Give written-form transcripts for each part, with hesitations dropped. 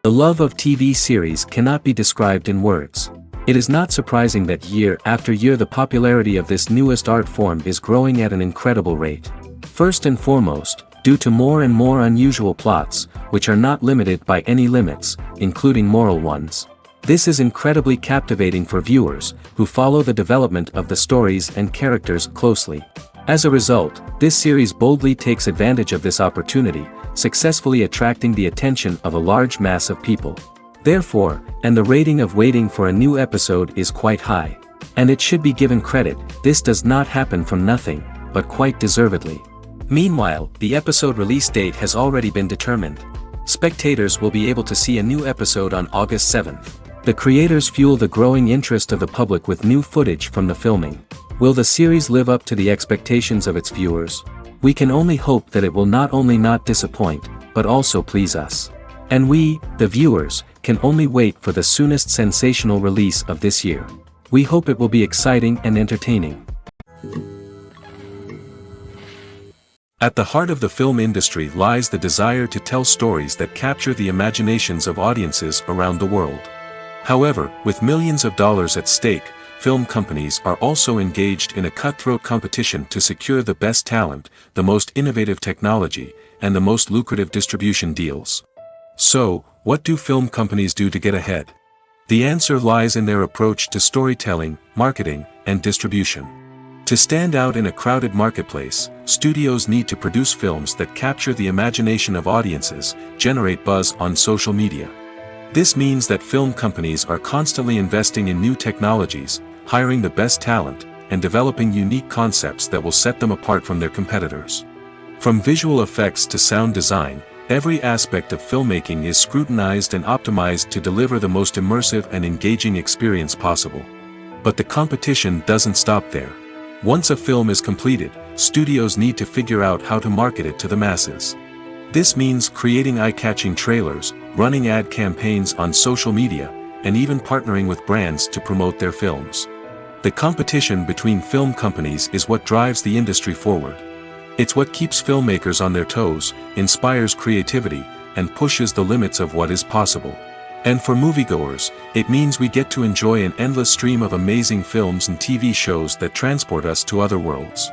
The love of TV series cannot be described in words. It is not surprising that year after year the popularity of this newest art form is growing at an incredible rate. First and foremost, due to more and more unusual plots, which are not limited by any limits, including moral ones. This is incredibly captivating for viewers, who follow the development of the stories and characters closely. As a result, this series boldly takes advantage of this opportunity, successfully attracting the attention of a large mass of people. Therefore, and the rating of waiting for a new episode is quite high. And it should be given credit, this does not happen from nothing, but quite deservedly. Meanwhile, the episode release date has already been determined. Spectators will be able to see a new episode on August 7th. The creators fuel the growing interest of the public with new footage from the filming. Will the series live up to the expectations of its viewers? We can only hope that it will not only not disappoint, but also please us. And we, the viewers, can only wait for the soonest sensational release of this year. We hope it will be exciting and entertaining. At the heart of the film industry lies the desire to tell stories that capture the imaginations of audiences around the world. However, with millions of dollars at stake, film companies are also engaged in a cutthroat competition to secure the best talent, the most innovative technology, and the most lucrative distribution deals. So, what do film companies do to get ahead? The answer lies in their approach to storytelling, marketing, and distribution. To stand out in a crowded marketplace, studios need to produce films that capture the imagination of audiences, generate buzz on social media. This means that film companies are constantly investing in new technologies, hiring the best talent, and developing unique concepts that will set them apart from their competitors. From visual effects to sound design, every aspect of filmmaking is scrutinized and optimized to deliver the most immersive and engaging experience possible. But the competition doesn't stop there. Once a film is completed, studios need to figure out how to market it to the masses. This means creating eye-catching trailers, running ad campaigns on social media, and even partnering with brands to promote their films. The competition between film companies is what drives the industry forward. It's what keeps filmmakers on their toes, inspires creativity, and pushes the limits of what is possible. And for moviegoers, it means we get to enjoy an endless stream of amazing films and TV shows that transport us to other worlds.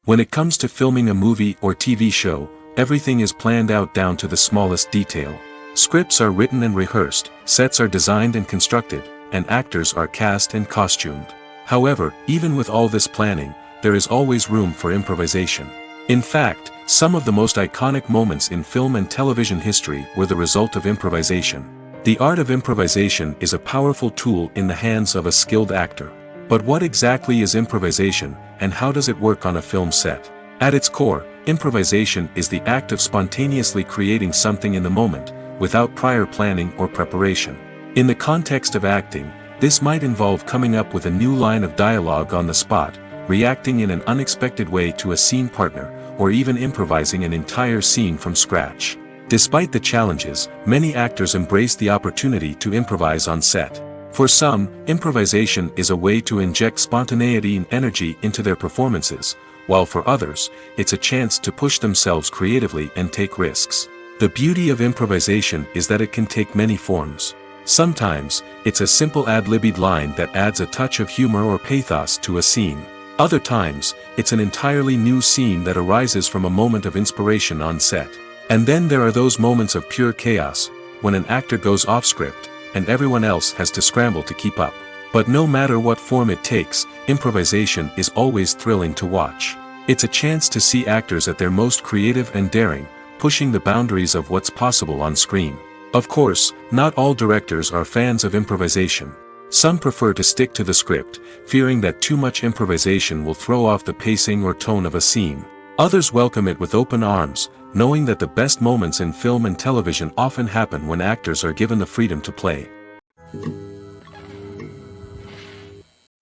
When it comes to filming a movie or TV show, everything is planned out down to the smallest detail. Scripts are written and rehearsed, sets are designed and constructed, and actors are cast and costumed. However, even with all this planning, there is always room for improvisation. In fact, some of the most iconic moments in film and television history were the result of improvisation. The art of improvisation is a powerful tool in the hands of a skilled actor. But what exactly is improvisation, and how does it work on a film set? At its core, improvisation is the act of spontaneously creating something in the moment, without prior planning or preparation. In the context of acting, this might involve coming up with a new line of dialogue on the spot, reacting in an unexpected way to a scene partner, or even improvising an entire scene from scratch. Despite the challenges, many actors embrace the opportunity to improvise on set. For some, improvisation is a way to inject spontaneity and energy into their performances, while for others, it's a chance to push themselves creatively and take risks. The beauty of improvisation is that it can take many forms. Sometimes, it's a simple ad-libbed line that adds a touch of humor or pathos to a scene. Other times, it's an entirely new scene that arises from a moment of inspiration on set. And then there are those moments of pure chaos, when an actor goes off script, and everyone else has to scramble to keep up. But no matter what form it takes, improvisation is always thrilling to watch. It's a chance to see actors at their most creative and daring, pushing the boundaries of what's possible on screen. Of course, not all directors are fans of improvisation. Some prefer to stick to the script, fearing that too much improvisation will throw off the pacing or tone of a scene. Others welcome it with open arms, knowing that the best moments in film and television often happen when actors are given the freedom to play.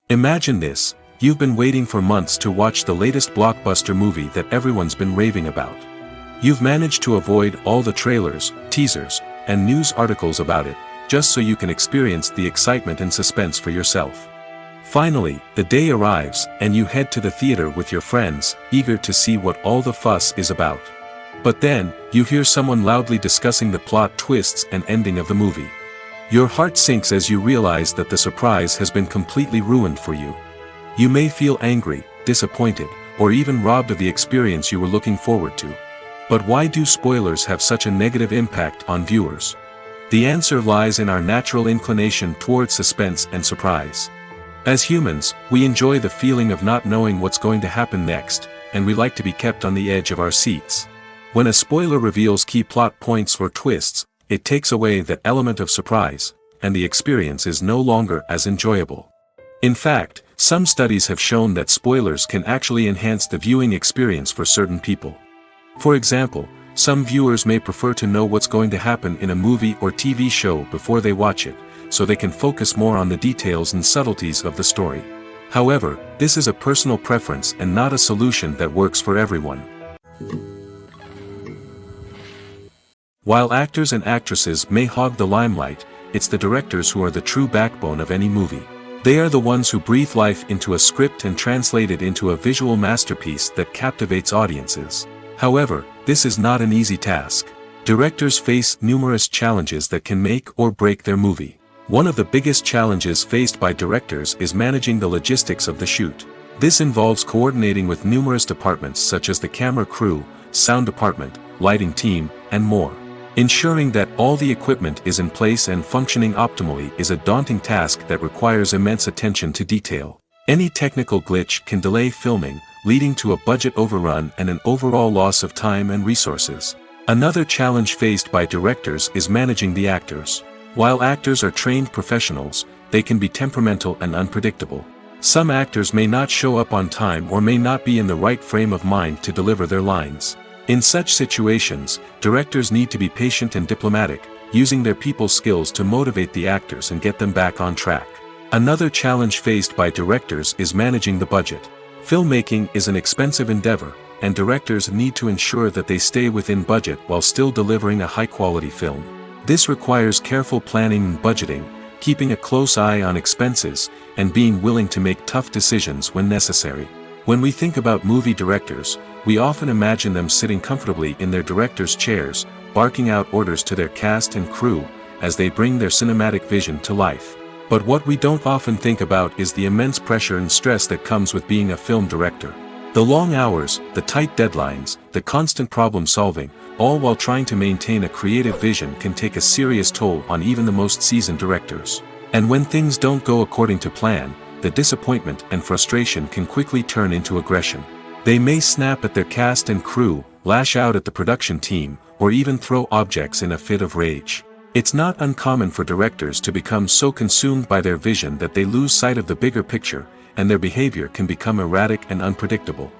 Imagine this: you've been waiting for months to watch the latest blockbuster movie that everyone's been raving about. You've managed to avoid all the trailers, teasers, and news articles about it, just so you can experience the excitement and suspense for yourself. Finally, the day arrives, and you head to the theater with your friends, eager to see what all the fuss is about. But then, you hear someone loudly discussing the plot twists and ending of the movie. Your heart sinks as you realize that the surprise has been completely ruined for you. You may feel angry, disappointed, or even robbed of the experience you were looking forward to. But why do spoilers have such a negative impact on viewers? The answer lies in our natural inclination towards suspense and surprise. As humans, we enjoy the feeling of not knowing what's going to happen next, and we like to be kept on the edge of our seats. When a spoiler reveals key plot points or twists, it takes away that element of surprise, and the experience is no longer as enjoyable. In fact, some studies have shown that spoilers can actually enhance the viewing experience for certain people. For example, some viewers may prefer to know what's going to happen in a movie or TV show before they watch it, so they can focus more on the details and subtleties of the story. However, this is a personal preference and not a solution that works for everyone. While actors and actresses may hog the limelight, it's the directors who are the true backbone of any movie. They are the ones who breathe life into a script and translate it into a visual masterpiece that captivates audiences. However, this is not an easy task. Directors face numerous challenges that can make or break their movie. One of the biggest challenges faced by directors is managing the logistics of the shoot. This involves coordinating with numerous departments such as the camera crew, sound department, lighting team, and more. Ensuring that all the equipment is in place and functioning optimally is a daunting task that requires immense attention to detail. Any technical glitch can delay filming, leading to a budget overrun and an overall loss of time and resources. Another challenge faced by directors is managing the actors. While actors are trained professionals, they can be temperamental and unpredictable. Some actors may not show up on time or may not be in the right frame of mind to deliver their lines. In such situations, directors need to be patient and diplomatic, using their people skills to motivate the actors and get them back on track. Another challenge faced by directors is managing the budget. Filmmaking is an expensive endeavor, and directors need to ensure that they stay within budget while still delivering a high-quality film. This requires careful planning and budgeting, keeping a close eye on expenses, and being willing to make tough decisions when necessary. When we think about movie directors, we often imagine them sitting comfortably in their director's chairs, barking out orders to their cast and crew, as they bring their cinematic vision to life. But what we don't often think about is the immense pressure and stress that comes with being a film director. The long hours, the tight deadlines, the constant problem solving, all while trying to maintain a creative vision can take a serious toll on even the most seasoned directors. And when things don't go according to plan, the disappointment and frustration can quickly turn into aggression. They may snap at their cast and crew, lash out at the production team, or even throw objects in a fit of rage. It's not uncommon for directors to become so consumed by their vision that they lose sight of the bigger picture, and their behavior can become erratic and unpredictable.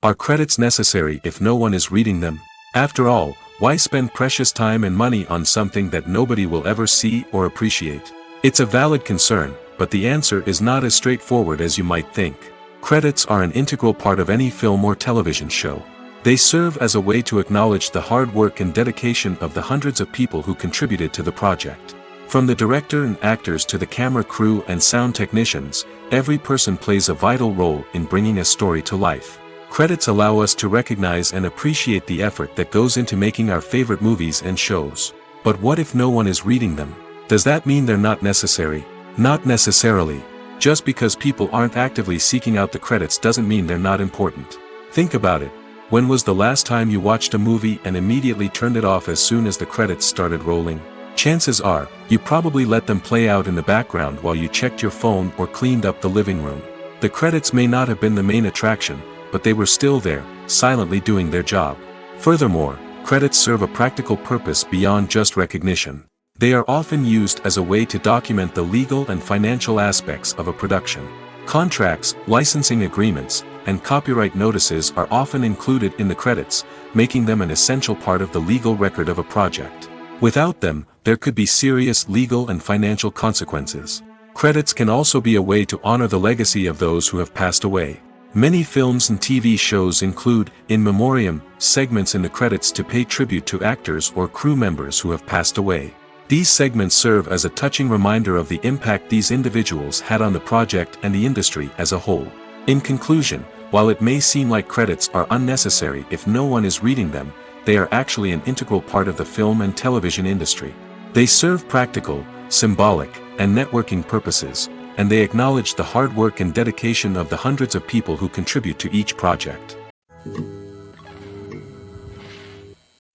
Are credits necessary if no one is reading them? After all, why spend precious time and money on something that nobody will ever see or appreciate? It's a valid concern, but the answer is not as straightforward as you might think. Credits are an integral part of any film or television show. They serve as a way to acknowledge the hard work and dedication of the hundreds of people who contributed to the project. From the director and actors to the camera crew and sound technicians, every person plays a vital role in bringing a story to life. Credits allow us to recognize and appreciate the effort that goes into making our favorite movies and shows. But what if no one is reading them? Does that mean they're not necessary? Not necessarily. Just because people aren't actively seeking out the credits doesn't mean they're not important. Think about it. When was the last time you watched a movie and immediately turned it off as soon as the credits started rolling? Chances are, you probably let them play out in the background while you checked your phone or cleaned up the living room. The credits may not have been the main attraction, but they were still there, silently doing their job. Furthermore, credits serve a practical purpose beyond just recognition. They are often used as a way to document the legal and financial aspects of a production. Contracts, licensing agreements, and copyright notices are often included in the credits, making them an essential part of the legal record of a project. Without them, there could be serious legal and financial consequences. Credits can also be a way to honor the legacy of those who have passed away. Many films and TV shows include, in memoriam, segments in the credits to pay tribute to actors or crew members who have passed away. These segments serve as a touching reminder of the impact these individuals had on the project and the industry as a whole. In conclusion, While it may seem like credits are unnecessary if no one is reading them, they are actually an integral part of the film and television industry. They serve practical, symbolic, and networking purposes, and they acknowledge the hard work and dedication of the hundreds of people who contribute to each project.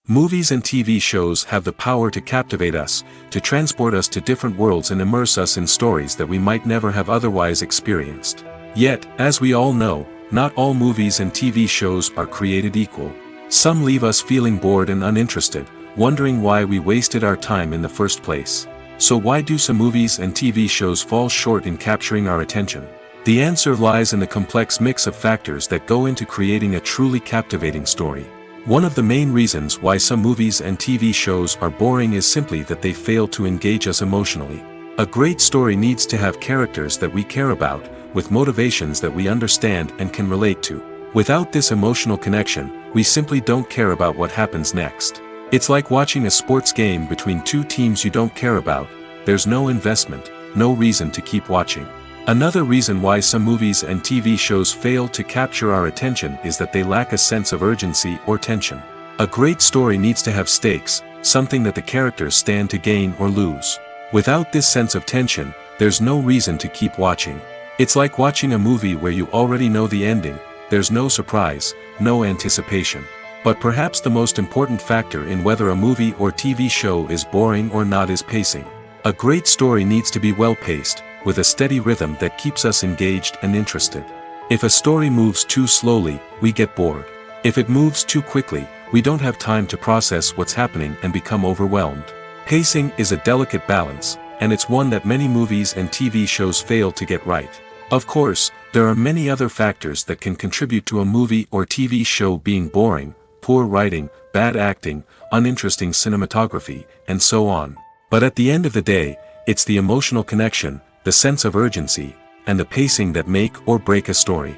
Movies and TV shows have the power to captivate us, to transport us to different worlds and immerse us in stories that we might never have otherwise experienced. Yet, as we all know, not all movies and TV shows are created equal. Some leave us feeling bored and uninterested, wondering why we wasted our time in the first place. So why do some movies and TV shows fall short in capturing our attention? The answer lies in the complex mix of factors that go into creating a truly captivating story. One of the main reasons why some movies and TV shows are boring is simply that they fail to engage us emotionally. A great story needs to have characters that we care about, with motivations that we understand and can relate to. Without this emotional connection, we simply don't care about what happens next. It's like watching a sports game between two teams you don't care about. There's no investment, no reason to keep watching. Another reason why some movies and TV shows fail to capture our attention is that they lack a sense of urgency or tension. A great story needs to have stakes, something that the characters stand to gain or lose. Without this sense of tension, there's no reason to keep watching. It's like watching a movie where you already know the ending. There's no surprise, no anticipation. But perhaps the most important factor in whether a movie or TV show is boring or not is pacing. A great story needs to be well-paced, with a steady rhythm that keeps us engaged and interested. If a story moves too slowly, we get bored. If it moves too quickly, we don't have time to process what's happening and become overwhelmed. Pacing is a delicate balance, and it's one that many movies and TV shows fail to get right. Of course, there are many other factors that can contribute to a movie or TV show being boring: poor writing, bad acting, uninteresting cinematography, and so on. But at the end of the day, it's the emotional connection, the sense of urgency, and the pacing that make or break a story.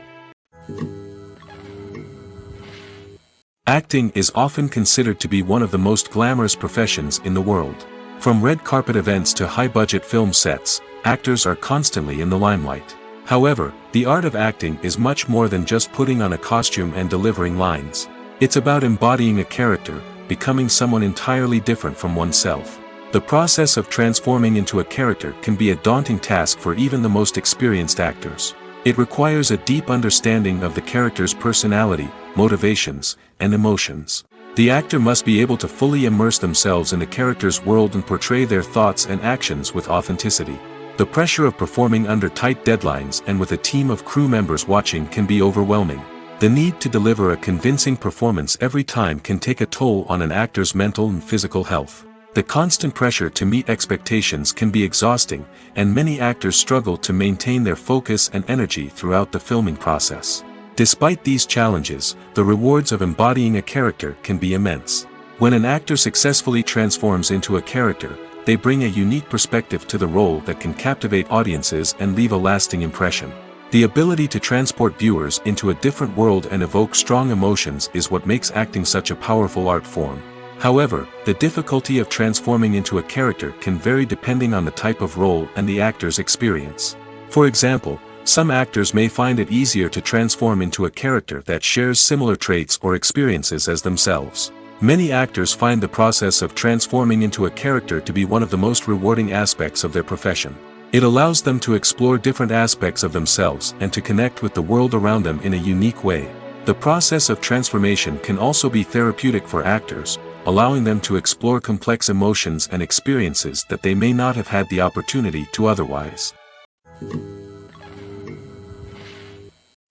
Acting is often considered to be one of the most glamorous professions in the world. From red carpet events to high-budget film sets, actors are constantly in the limelight. However, the art of acting is much more than just putting on a costume and delivering lines. It's about embodying a character, becoming someone entirely different from oneself. The process of transforming into a character can be a daunting task for even the most experienced actors. It requires a deep understanding of the character's personality, motivations, and emotions. The actor must be able to fully immerse themselves in the character's world and portray their thoughts and actions with authenticity. The pressure of performing under tight deadlines and with a team of crew members watching can be overwhelming. The need to deliver a convincing performance every time can take a toll on an actor's mental and physical health. The constant pressure to meet expectations can be exhausting, and many actors struggle to maintain their focus and energy throughout the filming process. Despite these challenges, the rewards of embodying a character can be immense. When an actor successfully transforms into a character, they bring a unique perspective to the role that can captivate audiences and leave a lasting impression. The ability to transport viewers into a different world and evoke strong emotions is what makes acting such a powerful art form. However, the difficulty of transforming into a character can vary depending on the type of role and the actor's experience. For example, some actors may find it easier to transform into a character that shares similar traits or experiences as themselves. Many actors find the process of transforming into a character to be one of the most rewarding aspects of their profession. It allows them to explore different aspects of themselves and to connect with the world around them in a unique way. The process of transformation can also be therapeutic for actors, allowing them to explore complex emotions and experiences that they may not have had the opportunity to otherwise.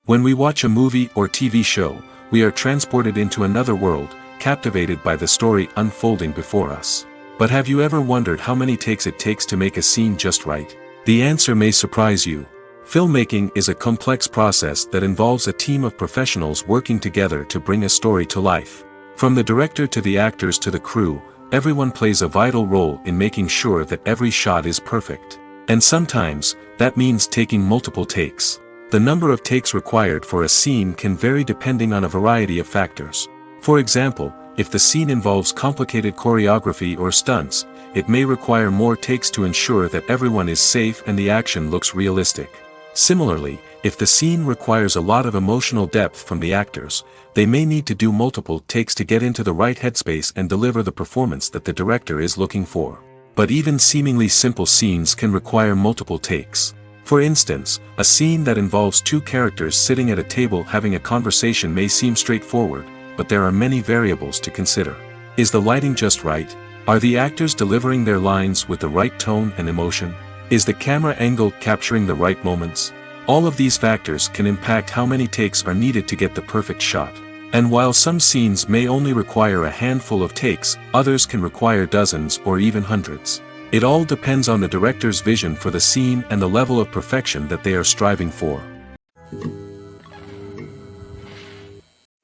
When we watch a movie or TV show, we are transported into another world, captivated by the story unfolding before us. But have you ever wondered how many takes it takes to make a scene just right? The answer may surprise you. Filmmaking is a complex process that involves a team of professionals working together to bring a story to life. From the director to the actors to the crew, everyone plays a vital role in making sure that every shot is perfect. And sometimes, that means taking multiple takes. The number of takes required for a scene can vary depending on a variety of factors. For example, if the scene involves complicated choreography or stunts, it may require more takes to ensure that everyone is safe and the action looks realistic. Similarly, if the scene requires a lot of emotional depth from the actors, they may need to do multiple takes to get into the right headspace and deliver the performance that the director is looking for. But even seemingly simple scenes can require multiple takes. For instance, a scene that involves two characters sitting at a table having a conversation may seem straightforward, but there are many variables to consider. Is the lighting just right? Are the actors delivering their lines with the right tone and emotion? Is the camera angle capturing the right moments? All of these factors can impact how many takes are needed to get the perfect shot. And while some scenes may only require a handful of takes, others can require dozens or even hundreds. It all depends on the director's vision for the scene and the level of perfection that they are striving for.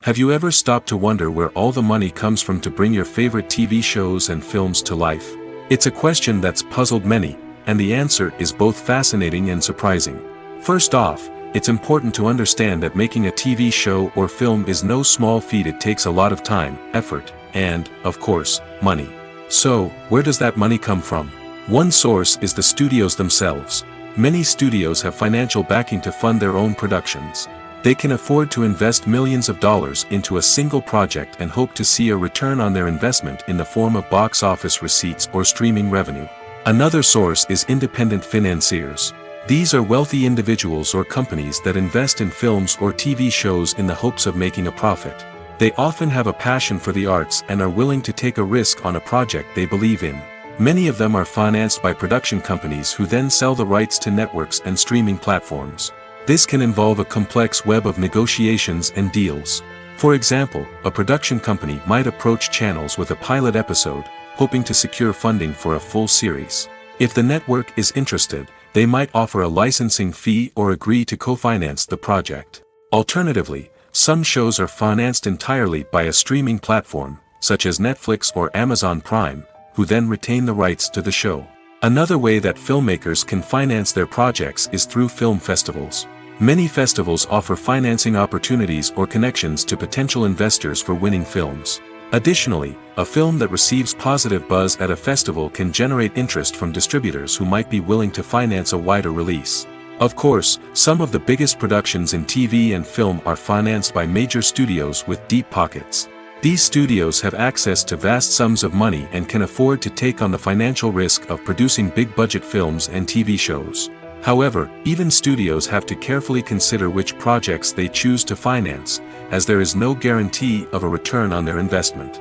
Have you ever stopped to wonder where all the money comes from to bring your favorite TV shows and films to life? It's a question that's puzzled many, and the answer is both fascinating and surprising. First off, it's important to understand that making a TV show or film is no small feat. It takes a lot of time, effort, and, of course, money. So, where does that money come from? One source is the studios themselves. Many studios have financial backing to fund their own productions. They can afford to invest millions of dollars into a single project and hope to see a return on their investment in the form of box office receipts or streaming revenue. Another source is independent financiers. These are wealthy individuals or companies that invest in films or TV shows in the hopes of making a profit. They often have a passion for the arts and are willing to take a risk on a project they believe in. Many of them are financed by production companies who then sell the rights to networks and streaming platforms. This can involve a complex web of negotiations and deals. For example, a production company might approach channels with a pilot episode, hoping to secure funding for a full series. If the network is interested, they might offer a licensing fee or agree to co-finance the project. Alternatively, some shows are financed entirely by a streaming platform, such as Netflix or Amazon Prime, who then retain the rights to the show. Another way that filmmakers can finance their projects is through film festivals. Many festivals offer financing opportunities or connections to potential investors for winning films. Additionally, a film that receives positive buzz at a festival can generate interest from distributors who might be willing to finance a wider release. Of course, some of the biggest productions in TV and film are financed by major studios with deep pockets. These studios have access to vast sums of money and can afford to take on the financial risk of producing big-budget films and TV shows. However, even studios have to carefully consider which projects they choose to finance, as there is no guarantee of a return on their investment.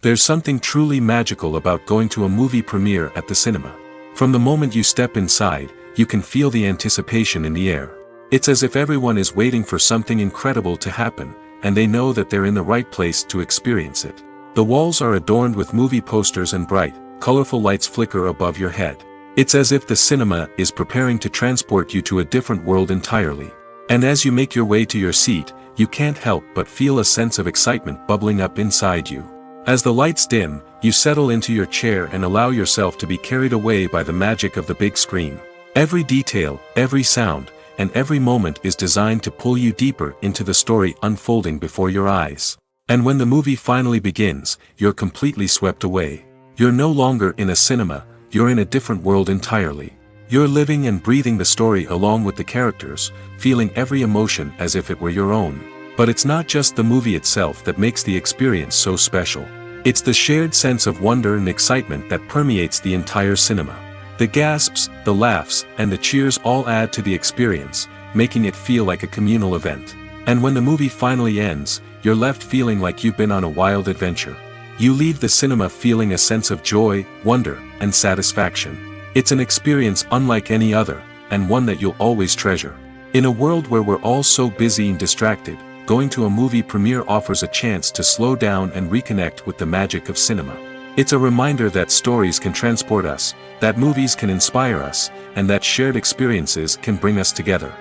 There's something truly magical about going to a movie premiere at the cinema. From the moment you step inside, you can feel the anticipation in the air. It's as if everyone is waiting for something incredible to happen, and they know that they're in the right place to experience it. The walls are adorned with movie posters and bright, colorful lights flicker above your head. It's as if the cinema is preparing to transport you to a different world entirely. And as you make your way to your seat, you can't help but feel a sense of excitement bubbling up inside you. As the lights dim, you settle into your chair and allow yourself to be carried away by the magic of the big screen. Every detail, every sound, and every moment is designed to pull you deeper into the story unfolding before your eyes. And when the movie finally begins, you're completely swept away. You're no longer in a cinema, you're in a different world entirely. You're living and breathing the story along with the characters, feeling every emotion as if it were your own. But it's not just the movie itself that makes the experience so special. It's the shared sense of wonder and excitement that permeates the entire cinema. The gasps, the laughs, and the cheers all add to the experience, making it feel like a communal event. And when the movie finally ends, you're left feeling like you've been on a wild adventure. You leave the cinema feeling a sense of joy, wonder, and satisfaction. It's an experience unlike any other, and one that you'll always treasure. In a world where we're all so busy and distracted, going to a movie premiere offers a chance to slow down and reconnect with the magic of cinema. It's a reminder that stories can transport us, that movies can inspire us, and that shared experiences can bring us together.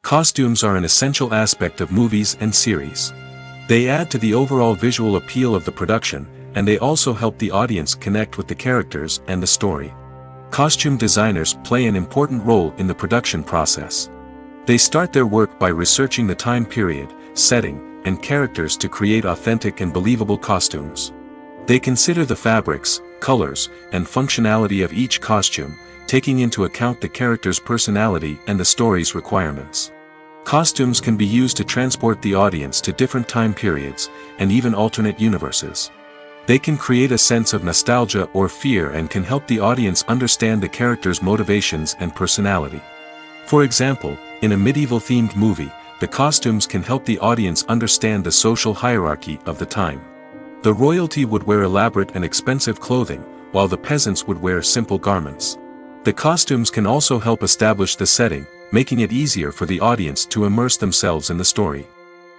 Costumes are an essential aspect of movies and series. They add to the overall visual appeal of the production, and they also help the audience connect with the characters and the story. Costume designers play an important role in the production process. They start their work by researching the time period, setting, and characters to create authentic and believable costumes. They consider the fabrics, colors, and functionality of each costume, taking into account the character's personality and the story's requirements. Costumes can be used to transport the audience to different time periods, and even alternate universes. They can create a sense of nostalgia or fear and can help the audience understand the character's motivations and personality. For example, in a medieval-themed movie, the costumes can help the audience understand the social hierarchy of the time. The royalty would wear elaborate and expensive clothing, while the peasants would wear simple garments. The costumes can also help establish the setting, making it easier for the audience to immerse themselves in the story.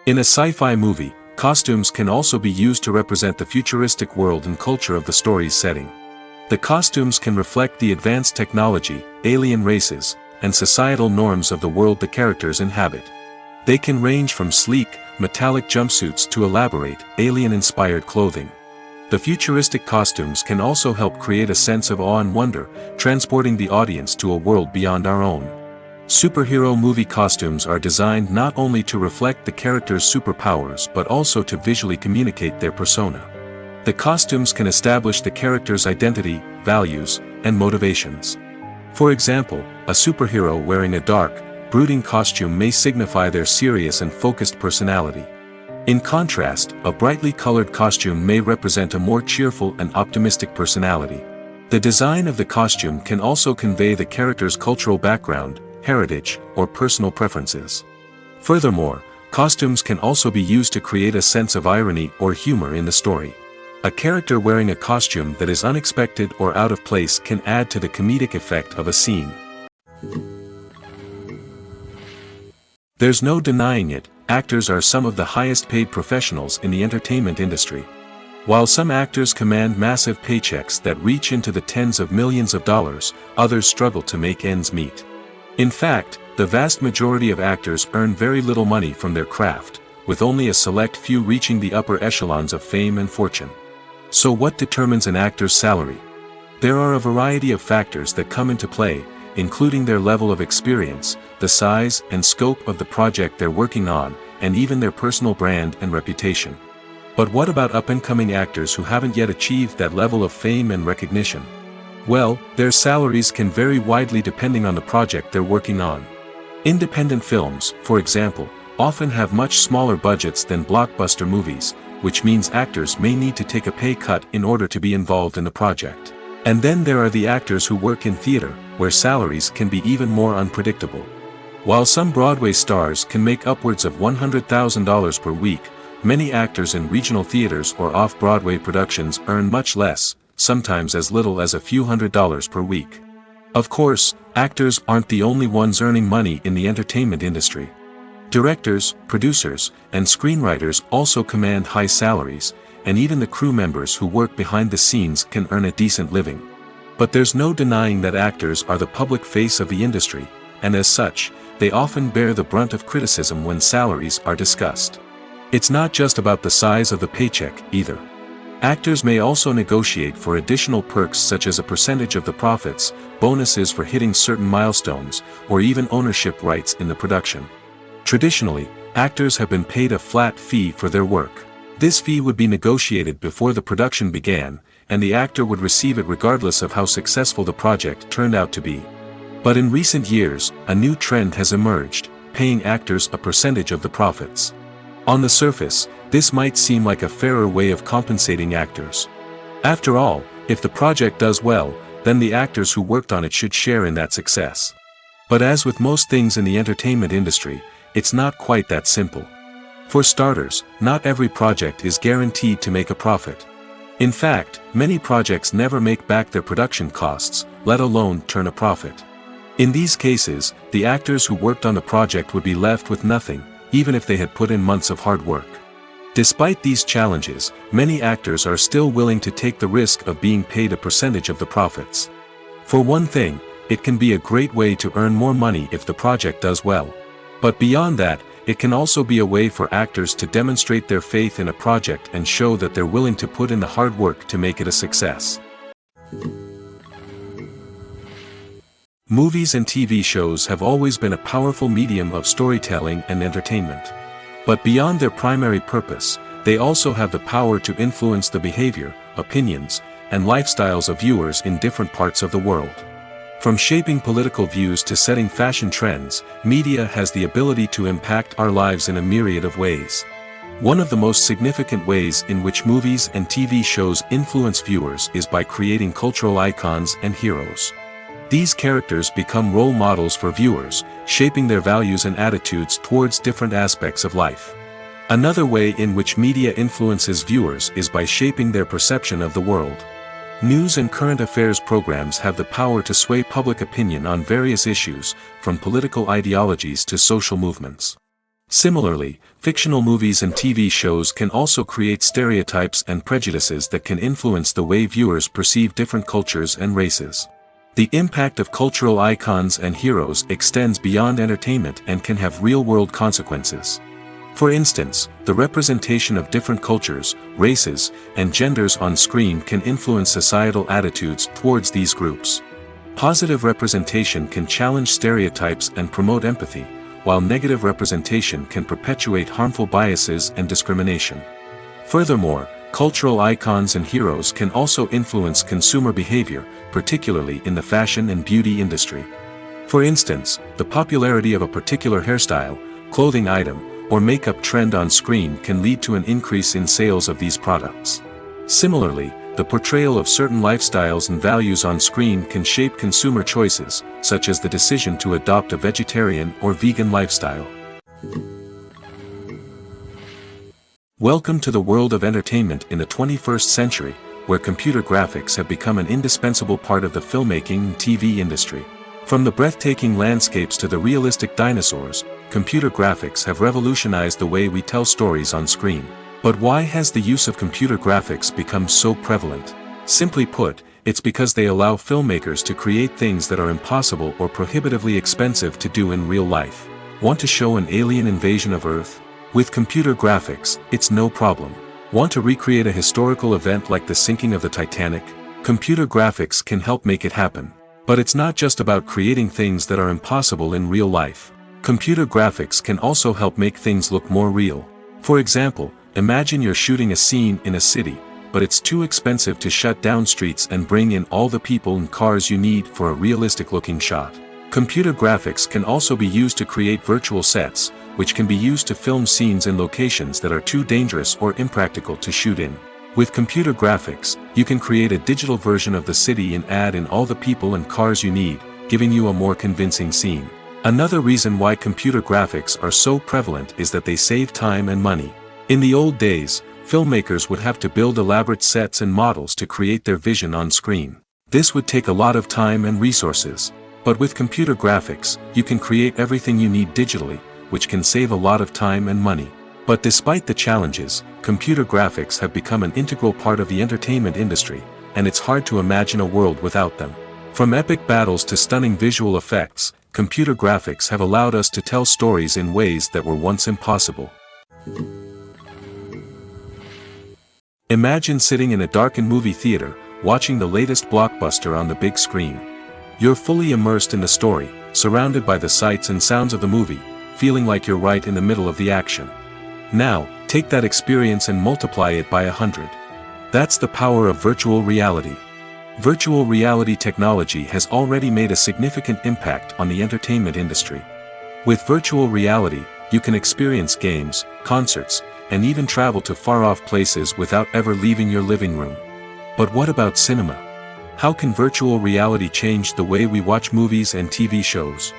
In a sci-fi movie, costumes can also be used to represent the futuristic world and culture of the story's setting. The costumes can reflect the advanced technology, alien races, and societal norms of the world the characters inhabit. They can range from sleek, metallic jumpsuits to elaborate, alien-inspired clothing. The futuristic costumes can also help create a sense of awe and wonder, transporting the audience to a world beyond our own. Superhero movie costumes are designed not only to reflect the character's superpowers but also to visually communicate their persona. The costumes can establish the character's identity, values, and motivations. For example, a superhero wearing a dark, brooding costume may signify their serious and focused personality. In contrast, a brightly colored costume may represent a more cheerful and optimistic personality. The design of the costume can also convey the character's cultural background, heritage, or personal preferences. Furthermore, costumes can also be used to create a sense of irony or humor in the story. A character wearing a costume that is unexpected or out of place can add to the comedic effect of a scene. There's no denying it, actors are some of the highest paid professionals in the entertainment industry. While some actors command massive paychecks that reach into the tens of millions of dollars, others struggle to make ends meet. In fact, the vast majority of actors earn very little money from their craft, with only a select few reaching the upper echelons of fame and fortune. So what determines an actor's salary? There are a variety of factors that come into play, including their level of experience, the size and scope of the project they're working on, and even their personal brand and reputation. But what about up-and-coming actors who haven't yet achieved that level of fame and recognition? Well, their salaries can vary widely depending on the project they're working on. Independent films, for example, often have much smaller budgets than blockbuster movies, which means actors may need to take a pay cut in order to be involved in the project. And then there are the actors who work in theater, where salaries can be even more unpredictable. While some Broadway stars can make upwards of $100,000 per week, many actors in regional theaters or off-Broadway productions earn much less, sometimes as little as a few $100s per week. Of course, actors aren't the only ones earning money in the entertainment industry. Directors, producers, and screenwriters also command high salaries, and even the crew members who work behind the scenes can earn a decent living. But there's no denying that actors are the public face of the industry, and as such, they often bear the brunt of criticism when salaries are discussed. It's not just about the size of the paycheck, either. Actors may also negotiate for additional perks such as a percentage of the profits, bonuses for hitting certain milestones, or even ownership rights in the production. Traditionally, actors have been paid a flat fee for their work. This fee would be negotiated before the production began, and the actor would receive it regardless of how successful the project turned out to be. But in recent years, a new trend has emerged, paying actors a percentage of the profits. On the surface, this might seem like a fairer way of compensating actors. After all, if the project does well, then the actors who worked on it should share in that success. But as with most things in the entertainment industry, it's not quite that simple. For starters, not every project is guaranteed to make a profit. In fact, many projects never make back their production costs, let alone turn a profit. In these cases, the actors who worked on the project would be left with nothing, even if they had put in months of hard work. Despite these challenges, many actors are still willing to take the risk of being paid a percentage of the profits. For one thing, it can be a great way to earn more money if the project does well. But beyond that, it can also be a way for actors to demonstrate their faith in a project and show that they're willing to put in the hard work to make it a success. Movies and TV shows have always been a powerful medium of storytelling and entertainment. But beyond their primary purpose, they also have the power to influence the behavior, opinions, and lifestyles of viewers in different parts of the world. From shaping political views to setting fashion trends, media has the ability to impact our lives in a myriad of ways. One of the most significant ways in which movies and TV shows influence viewers is by creating cultural icons and heroes. These characters become role models for viewers, shaping their values and attitudes towards different aspects of life. Another way in which media influences viewers is by shaping their perception of the world. News and current affairs programs have the power to sway public opinion on various issues, from political ideologies to social movements. Similarly, fictional movies and TV shows can also create stereotypes and prejudices that can influence the way viewers perceive different cultures and races. The impact of cultural icons and heroes extends beyond entertainment and can have real-world consequences. For instance, the representation of different cultures, races, and genders on screen can influence societal attitudes towards these groups. Positive representation can challenge stereotypes and promote empathy, while negative representation can perpetuate harmful biases and discrimination. Furthermore, cultural icons and heroes can also influence consumer behavior, particularly in the fashion and beauty industry. For instance, the popularity of a particular hairstyle, clothing item, or makeup trend on screen can lead to an increase in sales of these products. Similarly, the portrayal of certain lifestyles and values on screen can shape consumer choices, such as the decision to adopt a vegetarian or vegan lifestyle. Welcome to the world of entertainment in the 21st century, where computer graphics have become an indispensable part of the filmmaking and TV industry. From the breathtaking landscapes to the realistic dinosaurs, computer graphics have revolutionized the way we tell stories on screen. But why has the use of computer graphics become so prevalent? Simply put, it's because they allow filmmakers to create things that are impossible or prohibitively expensive to do in real life. Want to show an alien invasion of Earth? With computer graphics, it's no problem. Want to recreate a historical event like the sinking of the Titanic? Computer graphics can help make it happen. But it's not just about creating things that are impossible in real life. Computer graphics can also help make things look more real. For example, imagine you're shooting a scene in a city, but it's too expensive to shut down streets and bring in all the people and cars you need for a realistic-looking shot. Computer graphics can also be used to create virtual sets, which can be used to film scenes in locations that are too dangerous or impractical to shoot in. With computer graphics, you can create a digital version of the city and add in all the people and cars you need, giving you a more convincing scene. Another reason why computer graphics are so prevalent is that they save time and money. In the old days, filmmakers would have to build elaborate sets and models to create their vision on screen. This would take a lot of time and resources. But with computer graphics, you can create everything you need digitally, which can save a lot of time and money. But despite the challenges, computer graphics have become an integral part of the entertainment industry, and it's hard to imagine a world without them. From epic battles to stunning visual effects, computer graphics have allowed us to tell stories in ways that were once impossible. Imagine sitting in a darkened movie theater, watching the latest blockbuster on the big screen. You're fully immersed in the story, surrounded by the sights and sounds of the movie, feeling like you're right in the middle of the action. Now, take that experience and multiply it by 100. That's the power of virtual reality. Virtual reality technology has already made a significant impact on the entertainment industry. With virtual reality, you can experience games, concerts, and even travel to far-off places without ever leaving your living room. But what about cinema? How can virtual reality change the way we watch movies and TV shows?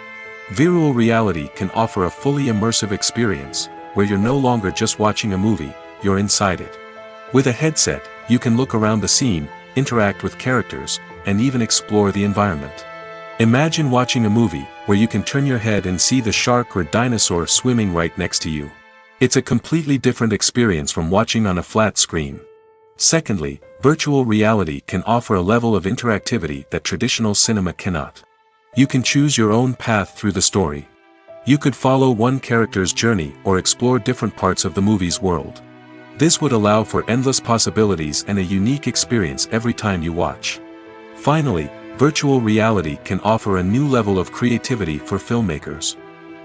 Virtual reality can offer a fully immersive experience, where you're no longer just watching a movie, you're inside it. With a headset, you can look around the scene, interact with characters, and even explore the environment. Imagine watching a movie where you can turn your head and see the shark or dinosaur swimming right next to you. It's a completely different experience from watching on a flat screen. Secondly, virtual reality can offer a level of interactivity that traditional cinema cannot. You can choose your own path through the story. You could follow one character's journey or explore different parts of the movie's world. This would allow for endless possibilities and a unique experience every time you watch. Finally, virtual reality can offer a new level of creativity for filmmakers.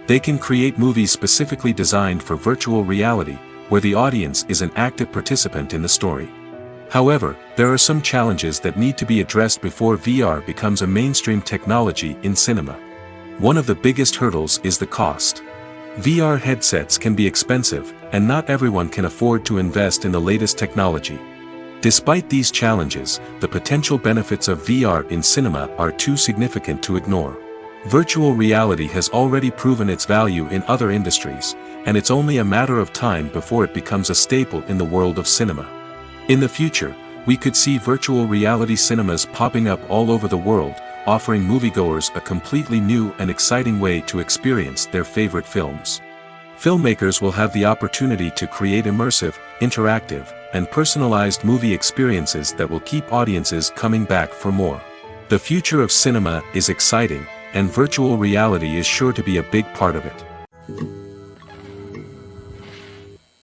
They can create movies specifically designed for virtual reality, where the audience is an active participant in the story. However, there are some challenges that need to be addressed before VR becomes a mainstream technology in cinema. One of the biggest hurdles is the cost. VR headsets can be expensive, and not everyone can afford to invest in the latest technology. Despite these challenges, the potential benefits of VR in cinema are too significant to ignore. Virtual reality has already proven its value in other industries, and it's only a matter of time before it becomes a staple in the world of cinema. In the future, we could see virtual reality cinemas popping up all over the world, offering moviegoers a completely new and exciting way to experience their favorite films. Filmmakers will have the opportunity to create immersive, interactive, and personalized movie experiences that will keep audiences coming back for more. The future of cinema is exciting, and virtual reality is sure to be a big part of it.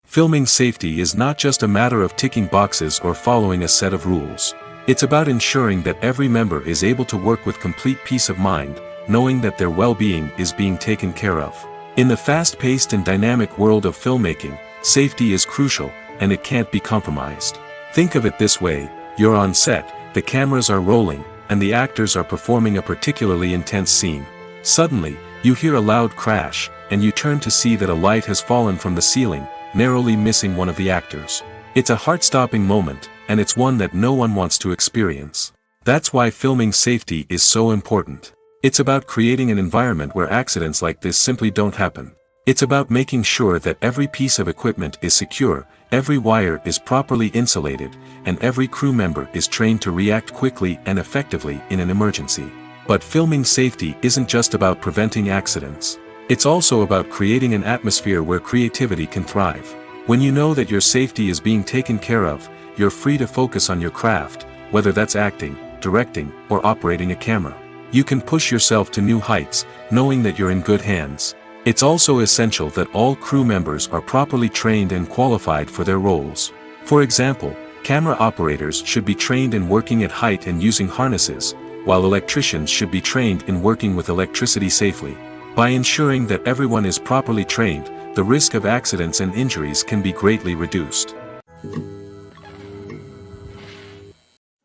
Filming safety is not just a matter of ticking boxes or following a set of rules. It's about ensuring that every member is able to work with complete peace of mind, knowing that their well-being is being taken care of. In the fast-paced and dynamic world of filmmaking, safety is crucial, and it can't be compromised. Think of it this way: you're on set, the cameras are rolling, and the actors are performing a particularly intense scene. Suddenly, you hear a loud crash, and you turn to see that a light has fallen from the ceiling, narrowly missing one of the actors. It's a heart-stopping moment, and it's one that no one wants to experience. That's why filming safety is so important. It's about creating an environment where accidents like this simply don't happen. It's about making sure that every piece of equipment is secure, every wire is properly insulated, and every crew member is trained to react quickly and effectively in an emergency. But filming safety isn't just about preventing accidents. It's also about creating an atmosphere where creativity can thrive. When you know that your safety is being taken care of, you're free to focus on your craft, whether that's acting, directing, or operating a camera. You can push yourself to new heights, knowing that you're in good hands. It's also essential that all crew members are properly trained and qualified for their roles. For example, camera operators should be trained in working at height and using harnesses, while electricians should be trained in working with electricity safely. By ensuring that everyone is properly trained, the risk of accidents and injuries can be greatly reduced.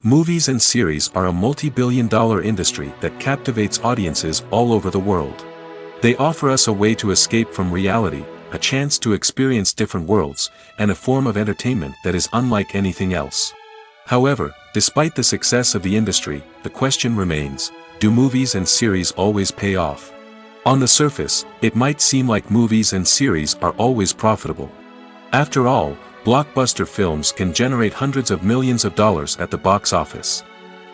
Movies and series are a multi-billion-dollar industry that captivates audiences all over the world. They offer us a way to escape from reality, a chance to experience different worlds, and a form of entertainment that is unlike anything else. However, despite the success of the industry, the question remains: do movies and series always pay off? On the surface, it might seem like movies and series are always profitable. After all, blockbuster films can generate hundreds of millions of dollars at the box office.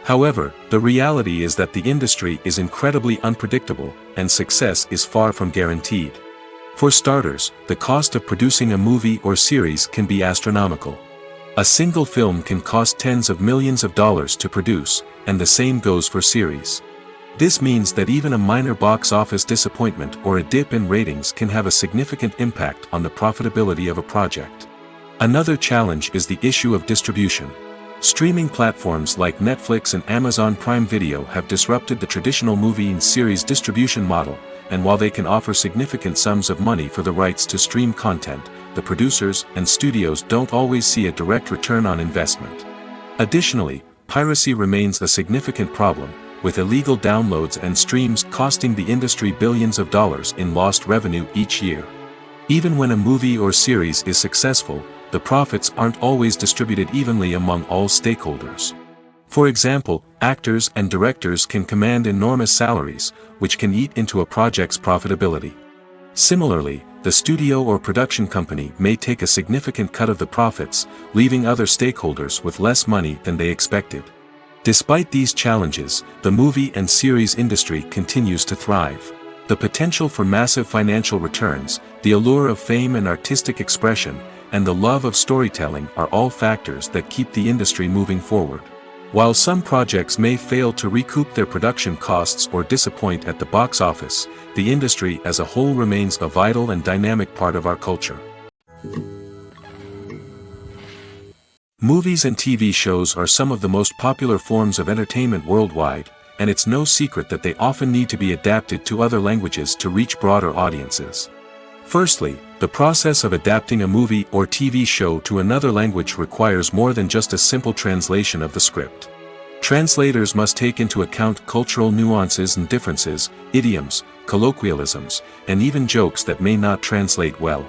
However, the reality is that the industry is incredibly unpredictable, and success is far from guaranteed. For starters, the cost of producing a movie or series can be astronomical. A single film can cost tens of millions of dollars to produce, and the same goes for series. This means that even a minor box office disappointment or a dip in ratings can have a significant impact on the profitability of a project. Another challenge is the issue of distribution. Streaming platforms like Netflix and Amazon Prime Video have disrupted the traditional movie and series distribution model, and while they can offer significant sums of money for the rights to stream content, the producers and studios don't always see a direct return on investment. Additionally, piracy remains a significant problem, with illegal downloads and streams costing the industry billions of dollars in lost revenue each year. Even when a movie or series is successful, the profits aren't always distributed evenly among all stakeholders. For example, actors and directors can command enormous salaries, which can eat into a project's profitability. Similarly, the studio or production company may take a significant cut of the profits, leaving other stakeholders with less money than they expected. Despite these challenges, the movie and series industry continues to thrive. The potential for massive financial returns, the allure of fame and artistic expression, and the love of storytelling are all factors that keep the industry moving forward. While some projects may fail to recoup their production costs or disappoint at the box office, the industry as a whole remains a vital and dynamic part of our culture. Movies and TV shows are some of the most popular forms of entertainment worldwide, and it's no secret that they often need to be adapted to other languages to reach broader audiences. Firstly, the process of adapting a movie or TV show to another language requires more than just a simple translation of the script. Translators must take into account cultural nuances and differences, idioms, colloquialisms, and even jokes that may not translate well.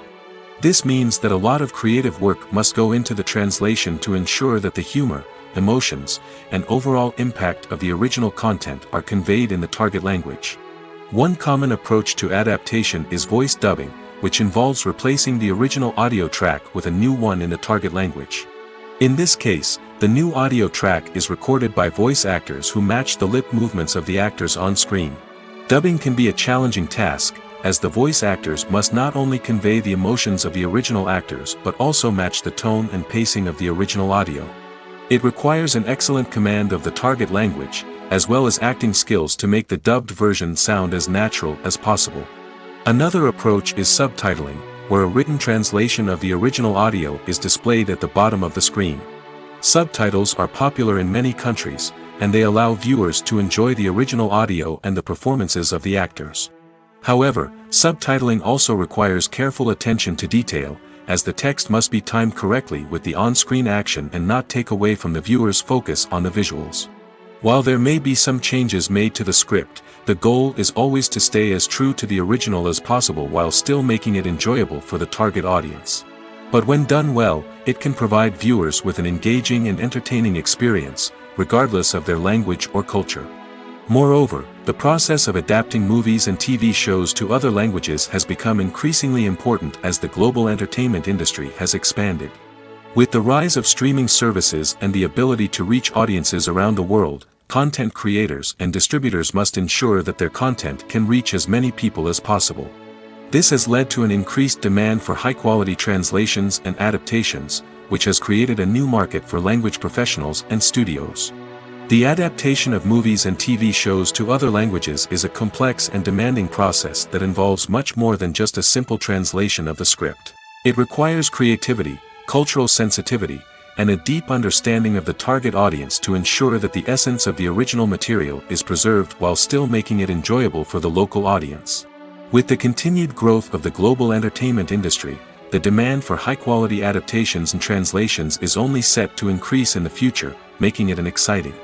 This means that a lot of creative work must go into the translation to ensure that the humor, emotions, and overall impact of the original content are conveyed in the target language. One common approach to adaptation is voice dubbing, which involves replacing the original audio track with a new one in the target language. In this case, the new audio track is recorded by voice actors who match the lip movements of the actors on screen. Dubbing can be a challenging task, as the voice actors must not only convey the emotions of the original actors but also match the tone and pacing of the original audio. It requires an excellent command of the target language, as well as acting skills to make the dubbed version sound as natural as possible. Another approach is subtitling, where a written translation of the original audio is displayed at the bottom of the screen. Subtitles are popular in many countries, and they allow viewers to enjoy the original audio and the performances of the actors. However, subtitling also requires careful attention to detail, as the text must be timed correctly with the on-screen action and not take away from the viewer's focus on the visuals. While there may be some changes made to the script, the goal is always to stay as true to the original as possible while still making it enjoyable for the target audience. But when done well, it can provide viewers with an engaging and entertaining experience, regardless of their language or culture. Moreover, the process of adapting movies and TV shows to other languages has become increasingly important as the global entertainment industry has expanded. With the rise of streaming services and the ability to reach audiences around the world, content creators and distributors must ensure that their content can reach as many people as possible. This has led to an increased demand for high-quality translations and adaptations, which has created a new market for language professionals and studios. The adaptation of movies and TV shows to other languages is a complex and demanding process that involves much more than just a simple translation of the script. It requires creativity, cultural sensitivity, and a deep understanding of the target audience to ensure that the essence of the original material is preserved while still making it enjoyable for the local audience. With the continued growth of the global entertainment industry, the demand for high-quality adaptations and translations is only set to increase in the future, making it an exciting.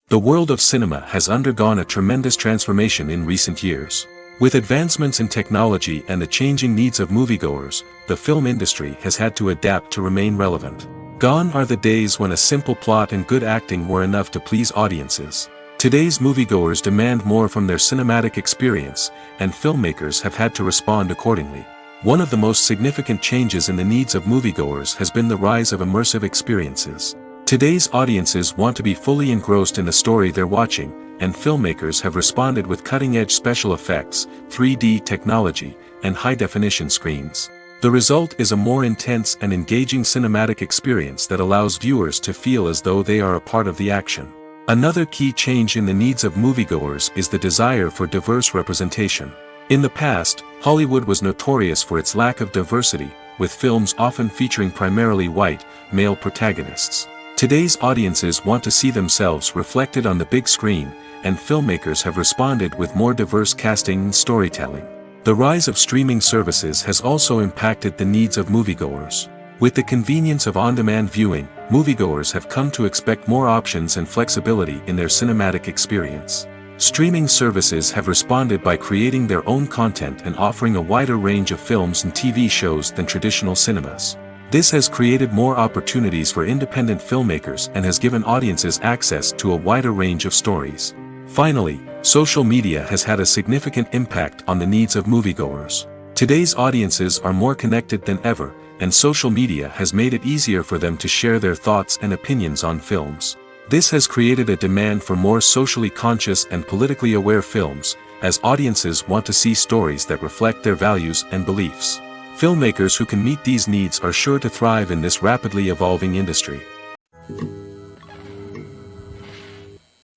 The world of cinema has undergone a tremendous transformation in recent years. With advancements in technology and the changing needs of moviegoers, the film industry has had to adapt to remain relevant. Gone are the days when a simple plot and good acting were enough to please audiences. Today's moviegoers demand more from their cinematic experience, and filmmakers have had to respond accordingly. One of the most significant changes in the needs of moviegoers has been the rise of immersive experiences. Today's audiences want to be fully engrossed in the story they're watching, and filmmakers have responded with cutting-edge special effects, 3D technology, and high-definition screens. The result is a more intense and engaging cinematic experience that allows viewers to feel as though they are a part of the action. Another key change in the needs of moviegoers is the desire for diverse representation. In the past, Hollywood was notorious for its lack of diversity, with films often featuring primarily white, male protagonists. Today's audiences want to see themselves reflected on the big screen, and filmmakers have responded with more diverse casting and storytelling. The rise of streaming services has also impacted the needs of moviegoers. With the convenience of on-demand viewing, moviegoers have come to expect more options and flexibility in their cinematic experience. Streaming services have responded by creating their own content and offering a wider range of films and TV shows than traditional cinemas. This has created more opportunities for independent filmmakers and has given audiences access to a wider range of stories. Finally, social media has had a significant impact on the needs of moviegoers. Today's audiences are more connected than ever, and social media has made it easier for them to share their thoughts and opinions on films. This has created a demand for more socially conscious and politically aware films, as audiences want to see stories that reflect their values and beliefs. Filmmakers who can meet these needs are sure to thrive in this rapidly evolving industry.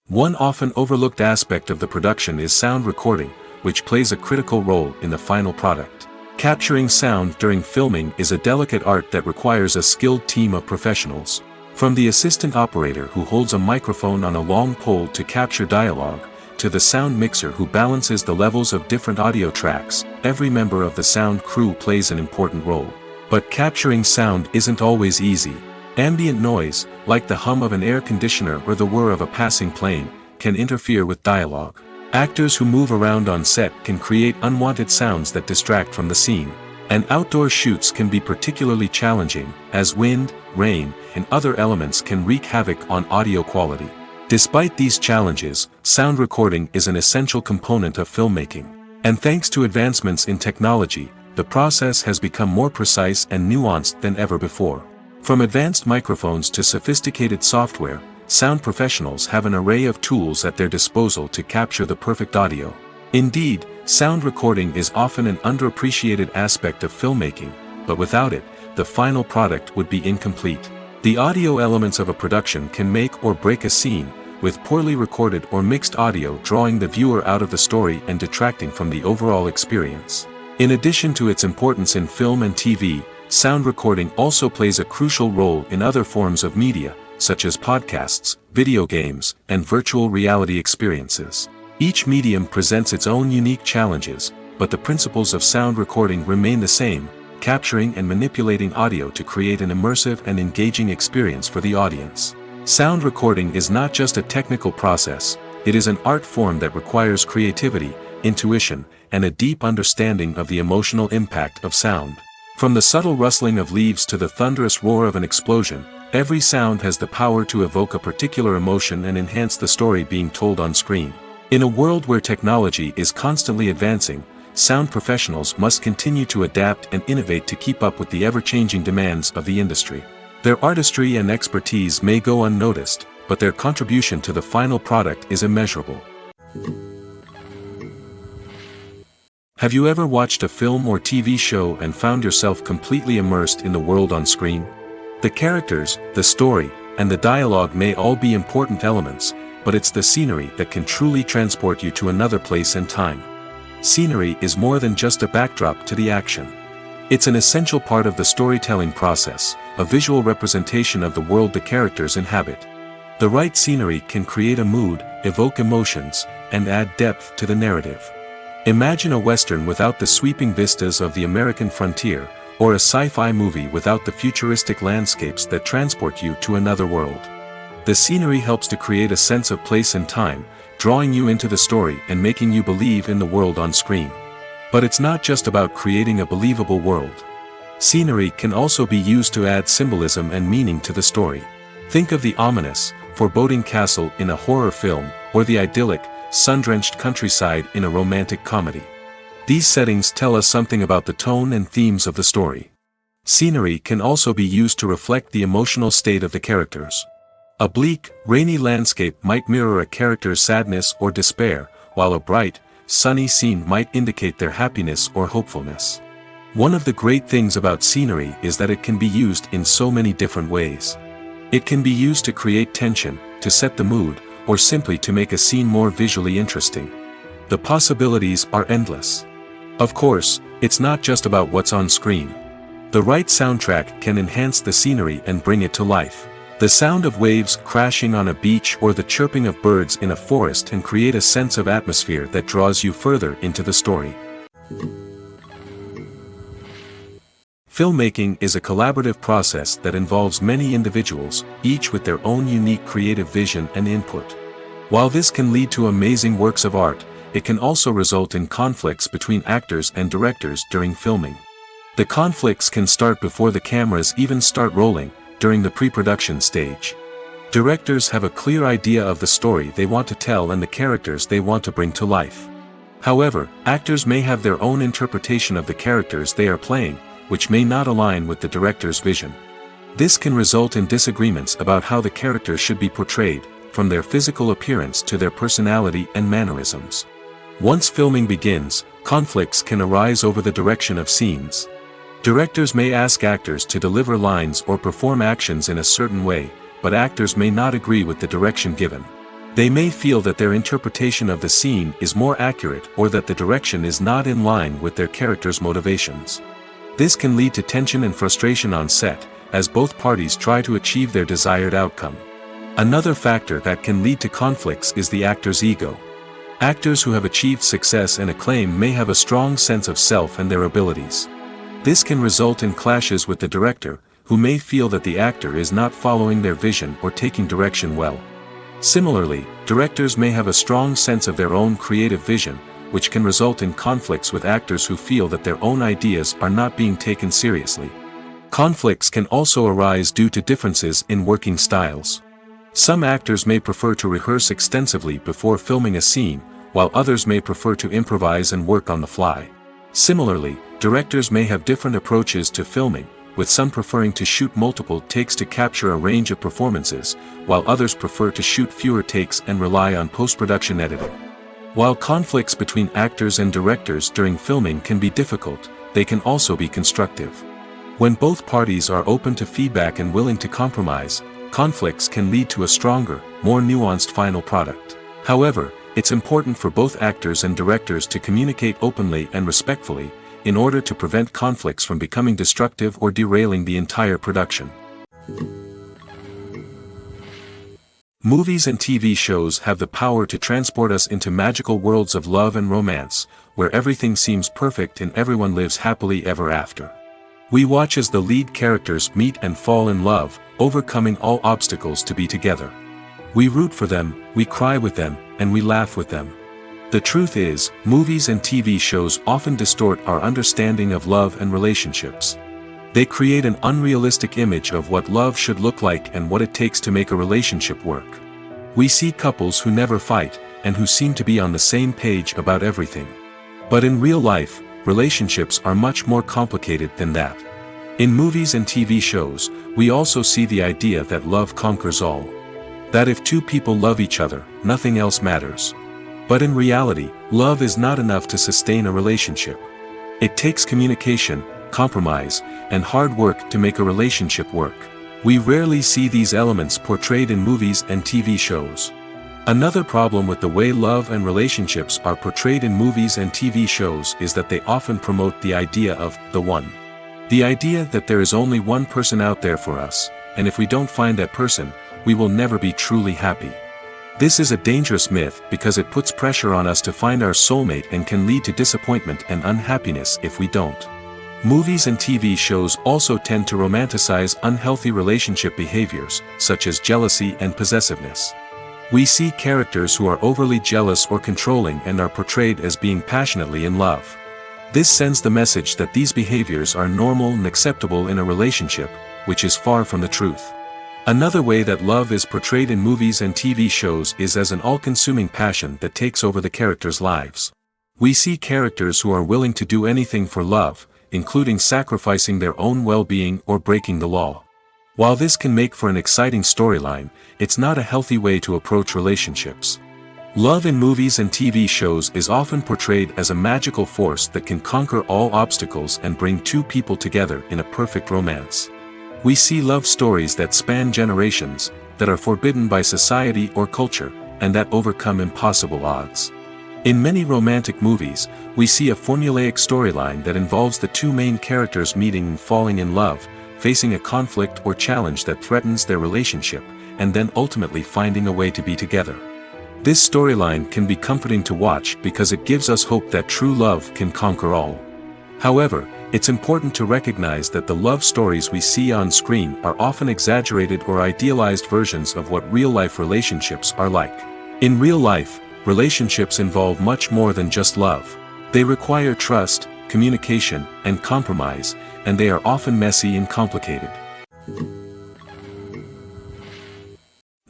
One often overlooked aspect of the production is sound recording, which plays a critical role in the final product. Capturing sound during filming is a delicate art that requires a skilled team of professionals. From the assistant operator who holds a microphone on a long pole to capture dialogue, to the sound mixer who balances the levels of different audio tracks. Every member of the sound crew plays an important role. But capturing sound isn't always easy. Ambient noise, like the hum of an air conditioner or the whir of a passing plane, can interfere with dialogue. Actors who move around on set can create unwanted sounds that distract from the scene. And outdoor shoots can be particularly challenging, as wind, rain, and other elements can wreak havoc on audio quality. Despite these challenges, sound recording is an essential component of filmmaking. And thanks to advancements in technology, the process has become more precise and nuanced than ever before. From advanced microphones to sophisticated software, sound professionals have an array of tools at their disposal to capture the perfect audio. Indeed, sound recording is often an underappreciated aspect of filmmaking, but without it, the final product would be incomplete. The audio elements of a production can make or break a scene, with poorly recorded or mixed audio drawing the viewer out of the story and detracting from the overall experience. In addition to its importance in film and TV, sound recording also plays a crucial role in other forms of media, such as podcasts, video games, and virtual reality experiences. Each medium presents its own unique challenges, but the principles of sound recording remain the same, capturing and manipulating audio to create an immersive and engaging experience for the audience. Sound recording is not just a technical process, it is an art form that requires creativity, intuition, and a deep understanding of the emotional impact of sound. From the subtle rustling of leaves to the thunderous roar of an explosion, every sound has the power to evoke a particular emotion and enhance the story being told on screen. In a world where technology is constantly advancing, sound professionals must continue to adapt and innovate to keep up with the ever-changing demands of the industry. Their artistry and expertise may go unnoticed, but their contribution to the final product is immeasurable. Have you ever watched a film or TV show and found yourself completely immersed in the world on screen? The characters, the story, and the dialogue may all be important elements, but it's the scenery that can truly transport you to another place and time. Scenery is more than just a backdrop to the action. It's an essential part of the storytelling process, a visual representation of the world the characters inhabit. The right scenery can create a mood, evoke emotions, and add depth to the narrative. Imagine a Western without the sweeping vistas of the American frontier, or a sci-fi movie without the futuristic landscapes that transport you to another world. The scenery helps to create a sense of place and time, drawing you into the story and making you believe in the world on screen. But it's not just about creating a believable world. Scenery can also be used to add symbolism and meaning to the story. Think of the ominous, foreboding castle in a horror film, or the idyllic, sun-drenched countryside in a romantic comedy. These settings tell us something about the tone and themes of the story. Scenery can also be used to reflect the emotional state of the characters. A bleak, rainy landscape might mirror a character's sadness or despair, while a bright, sunny scene might indicate their happiness or hopefulness. One of the great things about scenery is that it can be used in so many different ways. It can be used to create tension, to set the mood, or simply to make a scene more visually interesting. The possibilities are endless. Of course, it's not just about what's on screen. The right soundtrack can enhance the scenery and bring it to life. The sound of waves crashing on a beach or the chirping of birds in a forest can create a sense of atmosphere that draws you further into the story. Filmmaking is a collaborative process that involves many individuals, each with their own unique creative vision and input. While this can lead to amazing works of art, it can also result in conflicts between actors and directors during filming. The conflicts can start before the cameras even start rolling, during the pre-production stage. Directors have a clear idea of the story they want to tell and the characters they want to bring to life. However, actors may have their own interpretation of the characters they are playing, which may not align with the director's vision. This can result in disagreements about how the characters should be portrayed, from their physical appearance to their personality and mannerisms. Once filming begins, conflicts can arise over the direction of scenes. Directors may ask actors to deliver lines or perform actions in a certain way, but actors may not agree with the direction given. They may feel that their interpretation of the scene is more accurate or that the direction is not in line with their character's motivations. This can lead to tension and frustration on set, as both parties try to achieve their desired outcome. Another factor that can lead to conflicts is the actor's ego. Actors who have achieved success and acclaim may have a strong sense of self and their abilities. This can result in clashes with the director, who may feel that the actor is not following their vision or taking direction well. Similarly, directors may have a strong sense of their own creative vision, which can result in conflicts with actors who feel that their own ideas are not being taken seriously. Conflicts can also arise due to differences in working styles. Some actors may prefer to rehearse extensively before filming a scene, while others may prefer to improvise and work on the fly. Similarly, directors may have different approaches to filming, with some preferring to shoot multiple takes to capture a range of performances, while others prefer to shoot fewer takes and rely on post-production editing. While conflicts between actors and directors during filming can be difficult, they can also be constructive. When both parties are open to feedback and willing to compromise, conflicts can lead to a stronger, more nuanced final product. However, it's important for both actors and directors to communicate openly and respectfully, in order to prevent conflicts from becoming destructive or derailing the entire production. Movies and TV shows have the power to transport us into magical worlds of love and romance, where everything seems perfect and everyone lives happily ever after. We watch as the lead characters meet and fall in love, overcoming all obstacles to be together. We root for them, we cry with them, and we laugh with them. The truth is, movies and TV shows often distort our understanding of love and relationships. They create an unrealistic image of what love should look like and what it takes to make a relationship work. We see couples who never fight, and who seem to be on the same page about everything. But in real life, relationships are much more complicated than that. In movies and TV shows, we also see the idea that love conquers all. That if two people love each other, nothing else matters. But in reality, love is not enough to sustain a relationship. It takes communication, compromise, and hard work to make a relationship work. We rarely see these elements portrayed in movies and TV shows. Another problem with the way love and relationships are portrayed in movies and TV shows is that they often promote the idea of the one. The idea that there is only one person out there for us, and if we don't find that person, we will never be truly happy. This is a dangerous myth because it puts pressure on us to find our soulmate and can lead to disappointment and unhappiness if we don't. Movies and TV shows also tend to romanticize unhealthy relationship behaviors, such as jealousy and possessiveness. We see characters who are overly jealous or controlling and are portrayed as being passionately in love. This sends the message that these behaviors are normal and acceptable in a relationship, which is far from the truth. Another way that love is portrayed in movies and TV shows is as an all-consuming passion that takes over the characters' lives. We see characters who are willing to do anything for love, including sacrificing their own well-being or breaking the law. While this can make for an exciting storyline, it's not a healthy way to approach relationships. Love in movies and TV shows is often portrayed as a magical force that can conquer all obstacles and bring two people together in a perfect romance. We see love stories that span generations, that are forbidden by society or culture, and that overcome impossible odds. In many romantic movies, we see a formulaic storyline that involves the two main characters meeting and falling in love, facing a conflict or challenge that threatens their relationship, and then ultimately finding a way to be together. This storyline can be comforting to watch because it gives us hope that true love can conquer all. However, it's important to recognize that the love stories we see on screen are often exaggerated or idealized versions of what real-life relationships are like. In real life, relationships involve much more than just love. They require trust, communication, and compromise, and they are often messy and complicated.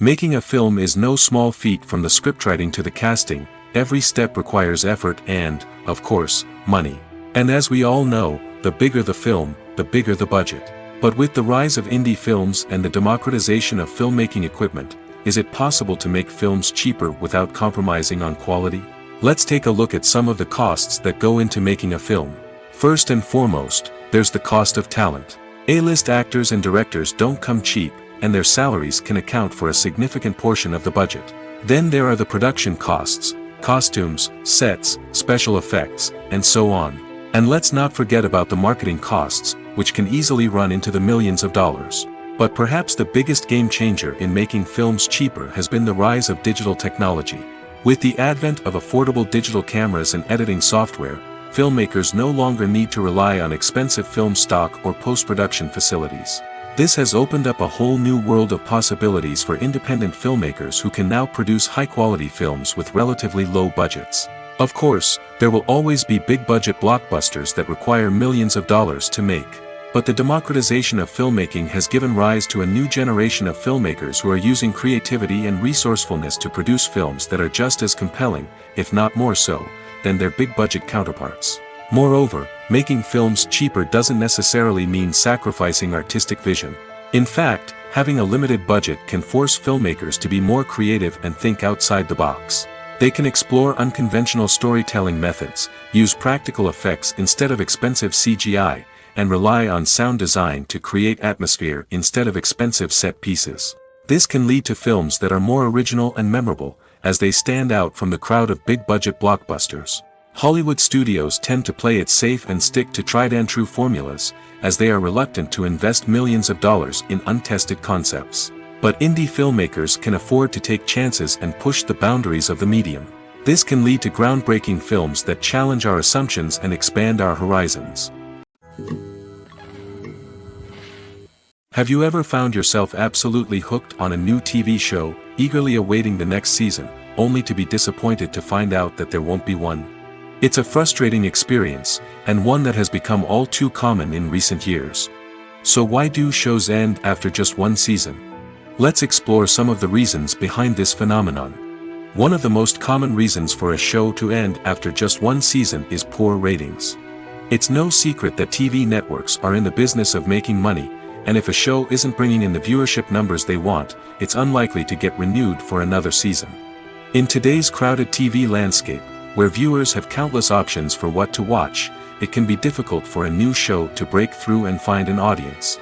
Making a film is no small feat. From the scriptwriting to the casting, every step requires effort and, of course, money. And as we all know, the bigger the film, the bigger the budget. But with the rise of indie films and the democratization of filmmaking equipment, is it possible to make films cheaper without compromising on quality? Let's take a look at some of the costs that go into making a film. First and foremost, there's the cost of talent. A-list actors and directors don't come cheap, and their salaries can account for a significant portion of the budget. Then there are the production costs, costumes, sets, special effects, and so on. And let's not forget about the marketing costs, which can easily run into the millions of dollars. But perhaps the biggest game changer in making films cheaper has been the rise of digital technology. With the advent of affordable digital cameras and editing software, filmmakers no longer need to rely on expensive film stock or post-production facilities. This has opened up a whole new world of possibilities for independent filmmakers who can now produce high-quality films with relatively low budgets. Of course, there will always be big-budget blockbusters that require millions of dollars to make. But the democratization of filmmaking has given rise to a new generation of filmmakers who are using creativity and resourcefulness to produce films that are just as compelling, if not more so, than their big-budget counterparts. Moreover, making films cheaper doesn't necessarily mean sacrificing artistic vision. In fact, having a limited budget can force filmmakers to be more creative and think outside the box. They can explore unconventional storytelling methods, use practical effects instead of expensive CGI, and rely on sound design to create atmosphere instead of expensive set pieces. This can lead to films that are more original and memorable, as they stand out from the crowd of big-budget blockbusters. Hollywood studios tend to play it safe and stick to tried-and-true formulas, as they are reluctant to invest millions of dollars in untested concepts. But indie filmmakers can afford to take chances and push the boundaries of the medium. This can lead to groundbreaking films that challenge our assumptions and expand our horizons. Have you ever found yourself absolutely hooked on a new TV show, eagerly awaiting the next season, only to be disappointed to find out that there won't be one? It's a frustrating experience, and one that has become all too common in recent years. So why do shows end after just one season? Let's explore some of the reasons behind this phenomenon. One of the most common reasons for a show to end after just one season is poor ratings. It's no secret that TV networks are in the business of making money, and if a show isn't bringing in the viewership numbers they want, it's unlikely to get renewed for another season. In today's crowded TV landscape, where viewers have countless options for what to watch, it can be difficult for a new show to break through and find an audience.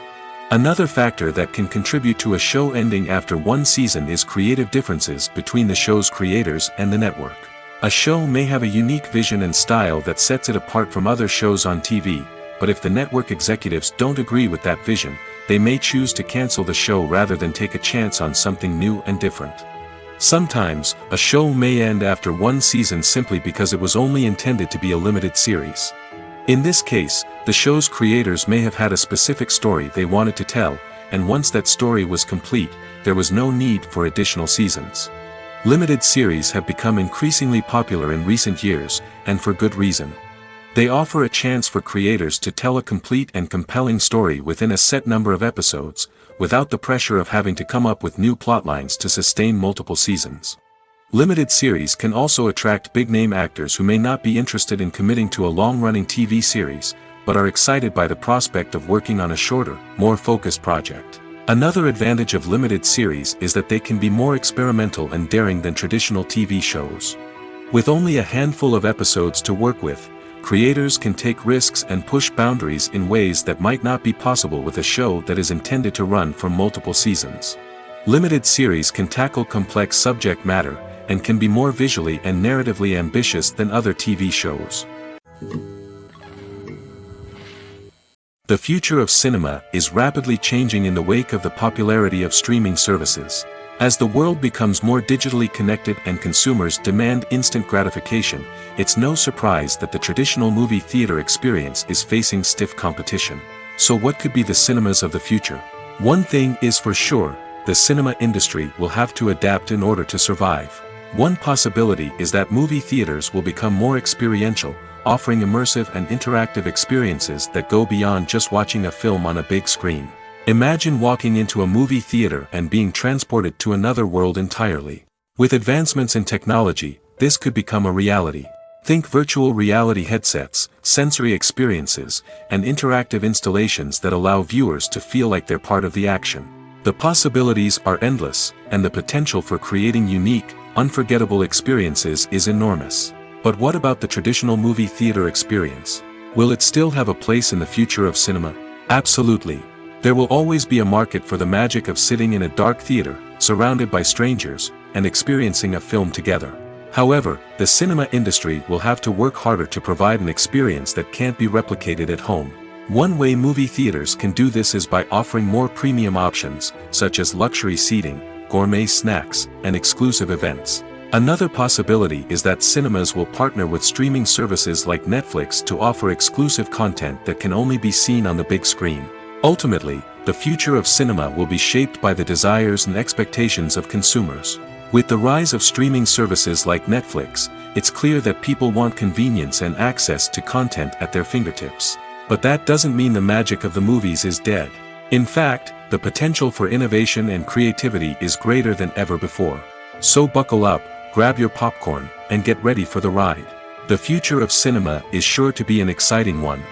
Another factor that can contribute to a show ending after one season is creative differences between the show's creators and the network. A show may have a unique vision and style that sets it apart from other shows on TV, but if the network executives don't agree with that vision, they may choose to cancel the show rather than take a chance on something new and different. Sometimes, a show may end after one season simply because it was only intended to be a limited series. In this case, the show's creators may have had a specific story they wanted to tell, and once that story was complete, there was no need for additional seasons. Limited series have become increasingly popular in recent years, and for good reason. They offer a chance for creators to tell a complete and compelling story within a set number of episodes, without the pressure of having to come up with new plotlines to sustain multiple seasons. Limited series can also attract big-name actors who may not be interested in committing to a long-running TV series, but are excited by the prospect of working on a shorter, more focused project. Another advantage of limited series is that they can be more experimental and daring than traditional TV shows. With only a handful of episodes to work with, creators can take risks and push boundaries in ways that might not be possible with a show that is intended to run for multiple seasons. Limited series can tackle complex subject matter, and can be more visually and narratively ambitious than other TV shows. The future of cinema is rapidly changing in the wake of the popularity of streaming services. As the world becomes more digitally connected and consumers demand instant gratification, it's no surprise that the traditional movie theater experience is facing stiff competition. So what could be the cinemas of the future? One thing is for sure, the cinema industry will have to adapt in order to survive. One possibility is that movie theaters will become more experiential, offering immersive and interactive experiences that go beyond just watching a film on a big screen. Imagine walking into a movie theater and being transported to another world entirely. With advancements in technology, this could become a reality. Think virtual reality headsets, sensory experiences, and interactive installations that allow viewers to feel like they're part of the action. The possibilities are endless, and the potential for creating unique, unforgettable experiences is enormous. But what about the traditional movie theater experience? Will it still have a place in the future of cinema? Absolutely. There will always be a market for the magic of sitting in a dark theater, surrounded by strangers, and experiencing a film together. However, the cinema industry will have to work harder to provide an experience that can't be replicated at home. One way movie theaters can do this is by offering more premium options, such as luxury seating, gourmet snacks, and exclusive events. Another possibility is that cinemas will partner with streaming services like Netflix to offer exclusive content that can only be seen on the big screen. Ultimately, the future of cinema will be shaped by the desires and expectations of consumers. With the rise of streaming services like Netflix, it's clear that people want convenience and access to content at their fingertips. But that doesn't mean the magic of the movies is dead. In fact, the potential for innovation and creativity is greater than ever before. So buckle up, grab your popcorn, and get ready for the ride. The future of cinema is sure to be an exciting one.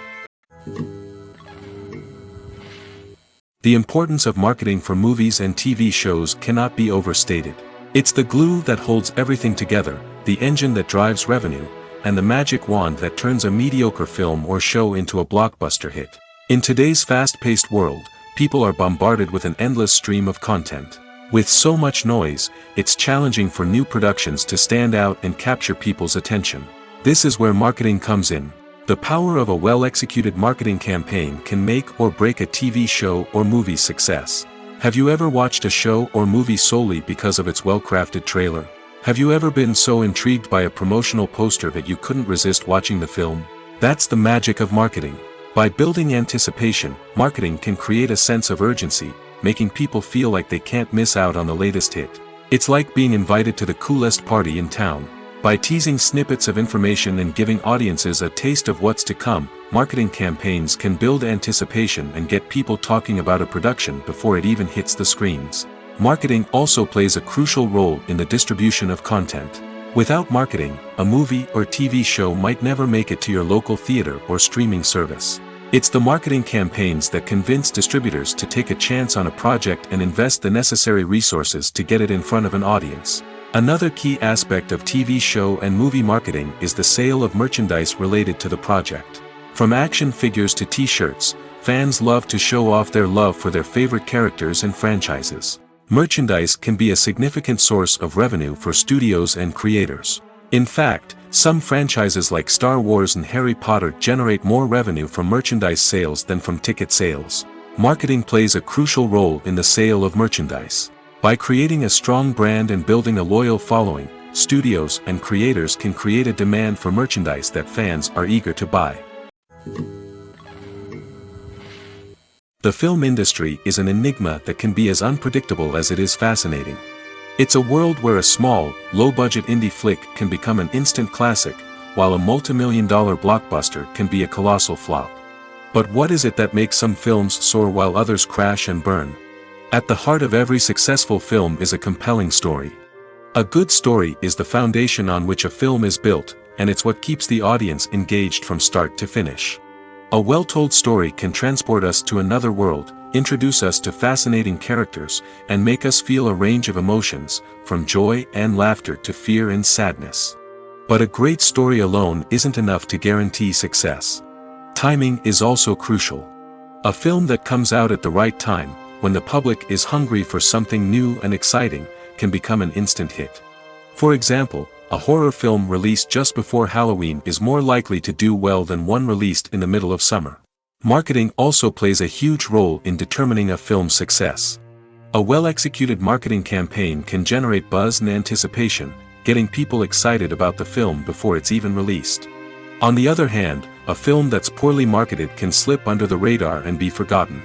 The importance of marketing for movies and TV shows cannot be overstated. It's the glue that holds everything together, the engine that drives revenue, and the magic wand that turns a mediocre film or show into a blockbuster hit. In today's fast-paced world, people are bombarded with an endless stream of content. With so much noise, it's challenging for new productions to stand out and capture people's attention. This is where marketing comes in. The power of a well-executed marketing campaign can make or break a TV show or movie's success. Have you ever watched a show or movie solely because of its well-crafted trailer? Have you ever been so intrigued by a promotional poster that you couldn't resist watching the film? That's the magic of marketing. By building anticipation, marketing can create a sense of urgency, making people feel like they can't miss out on the latest hit. It's like being invited to the coolest party in town. By teasing snippets of information and giving audiences a taste of what's to come, marketing campaigns can build anticipation and get people talking about a production before it even hits the screens. Marketing also plays a crucial role in the distribution of content. Without marketing, a movie or TV show might never make it to your local theater or streaming service. It's the marketing campaigns that convince distributors to take a chance on a project and invest the necessary resources to get it in front of an audience. Another key aspect of TV show and movie marketing is the sale of merchandise related to the project. From action figures to t-shirts, fans love to show off their love for their favorite characters and franchises. Merchandise can be a significant source of revenue for studios and creators. In fact, some franchises like Star Wars and Harry Potter generate more revenue from merchandise sales than from ticket sales. Marketing plays a crucial role in the sale of merchandise. By creating a strong brand and building a loyal following, studios and creators can create a demand for merchandise that fans are eager to buy. The film industry is an enigma that can be as unpredictable as it is fascinating. It's a world where a small, low-budget indie flick can become an instant classic, while a multi-million-dollar blockbuster can be a colossal flop. But what is it that makes some films soar while others crash and burn? At the heart of every successful film is a compelling story. A good story is the foundation on which a film is built, and it's what keeps the audience engaged from start to finish. A well-told story can transport us to another world, introduce us to fascinating characters, and make us feel a range of emotions, from joy and laughter to fear and sadness. But a great story alone isn't enough to guarantee success. Timing is also crucial. A film that comes out at the right time, when the public is hungry for something new and exciting, can become an instant hit. For example, a horror film released just before Halloween is more likely to do well than one released in the middle of summer. Marketing also plays a huge role in determining a film's success. A well-executed marketing campaign can generate buzz and anticipation, getting people excited about the film before it's even released. On the other hand, a film that's poorly marketed can slip under the radar and be forgotten.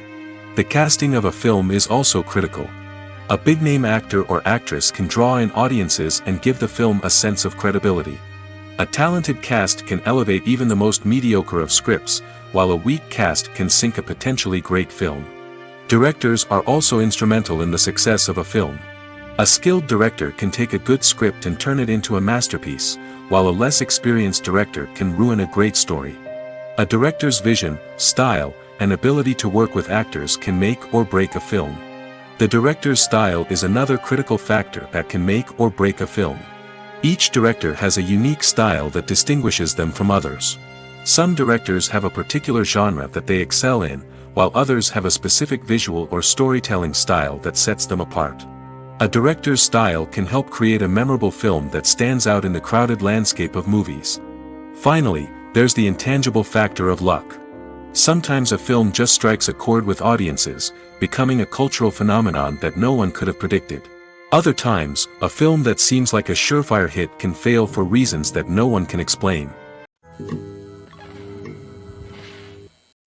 The casting of a film is also critical. A big-name actor or actress can draw in audiences and give the film a sense of credibility. A talented cast can elevate even the most mediocre of scripts, while a weak cast can sink a potentially great film. Directors are also instrumental in the success of a film. A skilled director can take a good script and turn it into a masterpiece, while a less experienced director can ruin a great story. A director's vision, style, and ability to work with actors can make or break a film. The director's style is another critical factor that can make or break a film. Each director has a unique style that distinguishes them from others. Some directors have a particular genre that they excel in, while others have a specific visual or storytelling style that sets them apart. A director's style can help create a memorable film that stands out in the crowded landscape of movies. Finally, there's the intangible factor of luck. Sometimes a film just strikes a chord with audiences, becoming a cultural phenomenon that no one could have predicted. Other times, a film that seems like a surefire hit can fail for reasons that no one can explain.